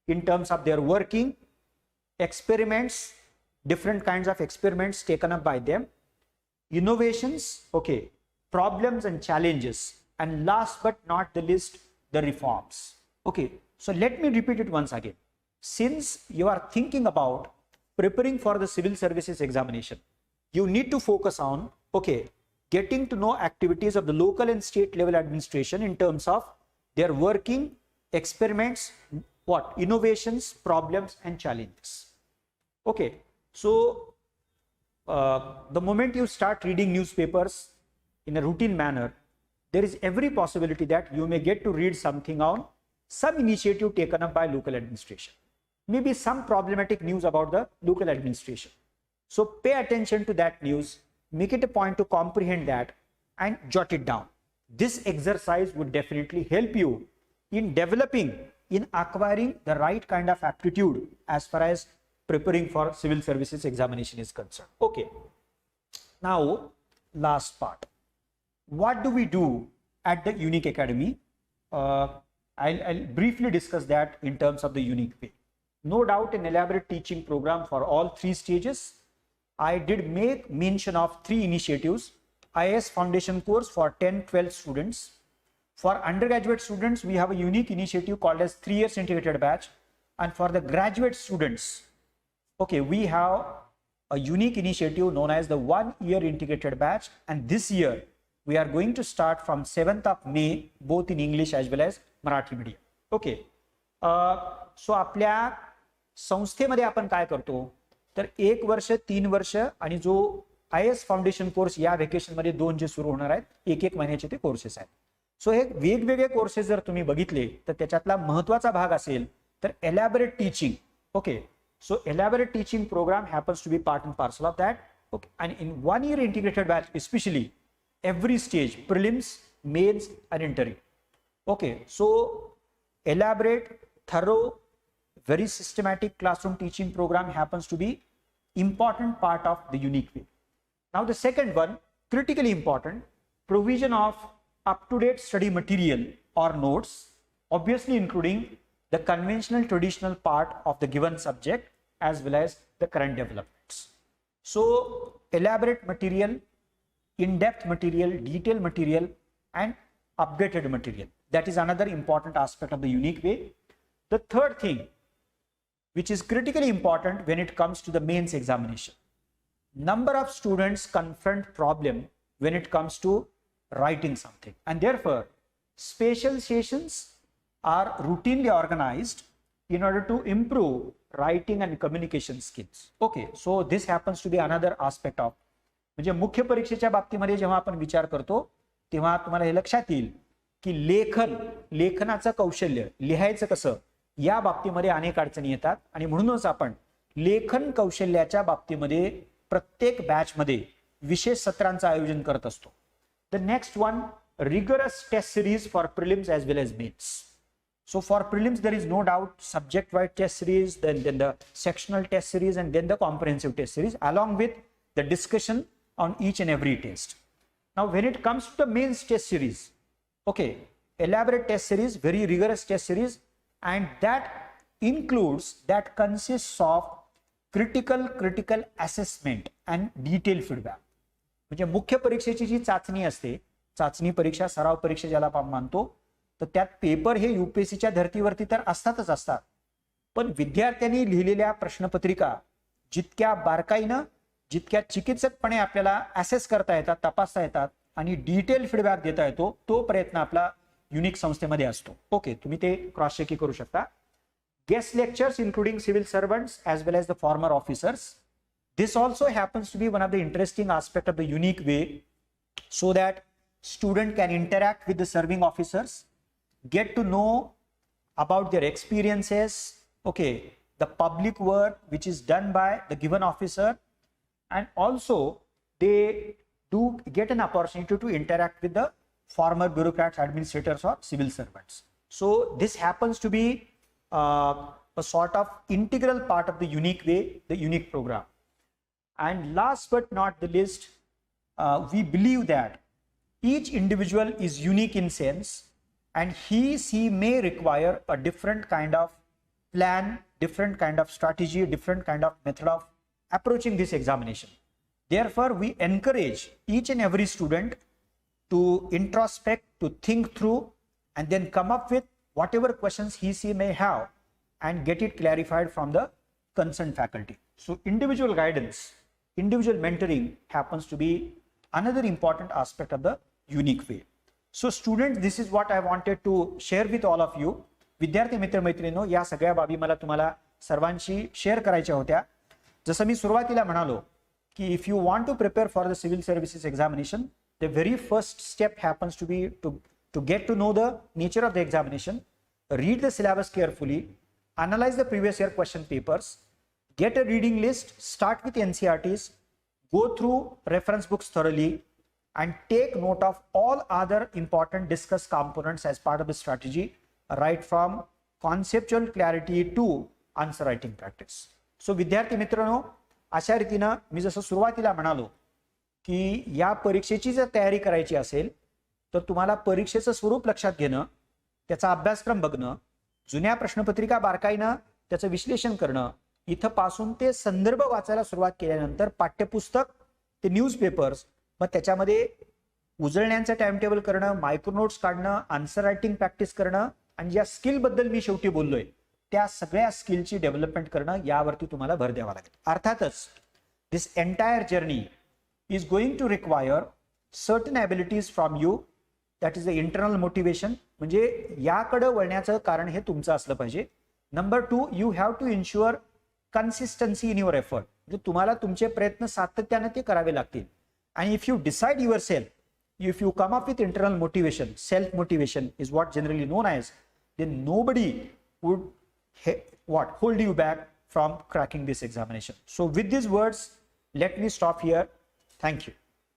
in terms of their working, experiments, different kinds of experiments taken up by them, innovations, okay, problems and challenges, and last but not the least, the reforms. Okay, so let me repeat it once again. Since you are thinking about preparing for the civil services examination, you need to focus on, okay, getting to know activities of the local and state level administration in terms of their working, experiments, what, innovations, problems and challenges. Okay, so the moment you start reading newspapers in a routine manner, there is every possibility that you may get to read something on some initiative taken up by local administration, maybe some problematic news about the local administration. So pay attention to that news, make it a point to comprehend that and jot it down. This exercise would definitely help you in developing, in acquiring the right kind of aptitude as far as preparing for civil services examination is concerned. Okay, now last part. What do we do at the Unique Academy? I'll briefly discuss that in terms of the Unique way. No doubt an elaborate teaching program for all 3 stages. I did make mention of 3 initiatives. IAS foundation course for 10-12 students. For undergraduate students, we have a unique initiative called as 3 years integrated batch. And for the graduate students, okay, we have a unique initiative known as the 1-year integrated batch. And this year, we are going to start from 7th of May, both in English as well as Marathi medium. Okay. So आपल्या संस्थेमध्ये आपण काय करतो तर 1 वर्ष 3 वर्ष आणि जो IAS फाउंडेशन कोर्स या व्हॅकेशन मध्ये 2 जे सुरू होणार आहेत 1-1 महिन्याचे ते कोर्सेस आहेत. सो हे वेगवेगळे कोर्सेस जर तुम्ही बघितले तर त्याच्यातला महत्त्वाचा भाग असेल तर elaborate teaching. Okay, so elaborate teaching programme happens to be part and parcel of that. Okay, and in 1-year integrated batch especially every stage, prelims, mains and interim. Okay, so elaborate, thorough, very systematic classroom teaching program happens to be important part of the Unique way. Now the second one, critically important, provision of up-to-date study material or notes, obviously including the conventional traditional part of the given subject as well as the current developments. So elaborate material, in-depth material, detailed material and updated material. That is another important aspect of the Unique way. The third thing, which is critically important when it comes to the mains examination. Number of students confront problem when it comes to writing something, and therefore special sessions are routinely organized in order to improve writing and communication skills. Okay, so this happens to be another aspect of, म्हणजे मुख्य परीक्षेच्या बाबतीमध्ये जेव्हा आपण विचार करतो तेव्हा तुम्हाला हे लक्षात येईल की लेखनाचं कौशल्य, लिहायचं कसं, या बाबतीमध्ये अनेक अडचणी येतात आणि म्हणूनच आपण लेखन कौशल्याच्या बाबतीमध्ये प्रत्येक बॅच मध्ये विशेष सत्रांचं आयोजन करत असतो. The next one, rigorous test series for prelims as well as mains. So for prelims there is no doubt subject wide test series, then the sectional test series and then the comprehensive test series along with the discussion on each and every test. Now when it comes to the mains test series, okay, elaborate test series, very rigorous test series, and that includes, that consists of critical assessment and detailed feedback. म्हणजे मुख्य परीक्षेची जी चाचणी असते, चाचणी परीक्षा, सराव परीक्षा ज्याला आपण मानतो, तर त्यात पेपर हे UPSCच्या धर्तीवरती तर असतातच असतात, पण विद्यार्थ्यांनी लिहिलेल्या प्रश्नपत्रिका जितक्या बारकाईनं, जितक्या चिकित्सकपणे आपल्याला असेस करता येतात, तपासता येतात आणि डिटेल फीडबॅक देता येतो, तो प्रयत्न आपला युनिक संस्थेमध्ये असतो. ओके, तुम्ही ते क्रॉस चेक करू शकता. Guest lectures including civil servants as well as the former officers. This also happens to be one of the interesting aspect of the Unique way, so that student can interact with the serving officers, get to know about their experiences, okay, the public work which is done by the given officer, and also they do get an opportunity to interact with the former bureaucrats, administrators or civil servants. So this happens to be a sort of integral part of the Unique way, the Unique program. And last but not the least, we believe that each individual is unique in sense, and she may require a different kind of plan, different kind of strategy, different kind of method of approaching this examination. Therefore, we encourage each and every student to introspect, to think through, and then come up with whatever questions he may have and get it clarified from the concerned faculty. So individual guidance, individual mentoring happens to be another important aspect of the unique way. So students, this is what I wanted to share with all of you. विद्यार्थी मित्र मैत्रिणींनो, या सगळ्या बाबी मला तुम्हाला सर्वांशी share करायच्या होत्या. जसं मी सुरुवातीला म्हणालो की if you want to prepare for the civil services examination, the very first step happens to be to get to know the nature of the examination, read the syllabus carefully, analyze the previous year question papers, get a reading list, start with NCERTs, go through reference books thoroughly, and take note of all other important discussed components as part of the strategy, right from conceptual clarity to answer writing practice. So विद्यार्थी मित्रांनो, अशा रीतीने मी जसं सुरुवातीला म्हणालो की या परीक्षेची जर तयारी करायची असेल तर तुम्हाला परीक्षेचं स्वरूप लक्षात घेणं, त्याचा अभ्यासक्रम बघणं, जुन्या प्रश्नपत्रिका बारकाईनं त्याचं विश्लेषण करणं, इथं पासून ते संदर्भ वाचायला सुरुवात केल्यानंतर पाठ्यपुस्तक ते न्यूजपेपर्स, मग त्याच्यामध्ये उजळण्यांचं टाइम टेबल करणं, मायक्रो नोट्स काढणं, आन्सर रायटिंग प्रॅक्टिस करणं, आणि ज्या स्किल बद्दल मी शेवटी बोललोय त्या सगळ्या स्किलची डेव्हलपमेंट करणं, यावरती तुम्हाला भर द्यावा लागेल. अर्थातच this entire journey is going to require certain abilities from you. That is the internal motivation. म्हणजे याकडे वळण्याचं कारण हे तुमचं असलं पाहिजे. Number 2, you have to ensure consistency in your effort. म्हणजे तुम्हाला तुमचे प्रयत्न सातत्याने ते करावे लागतील. आणि if you decide your self, if you come up with internal motivation, self motivation is what generally known as, then nobody would hold you back from cracking this examination. So with these words, let me stop here. Thank you.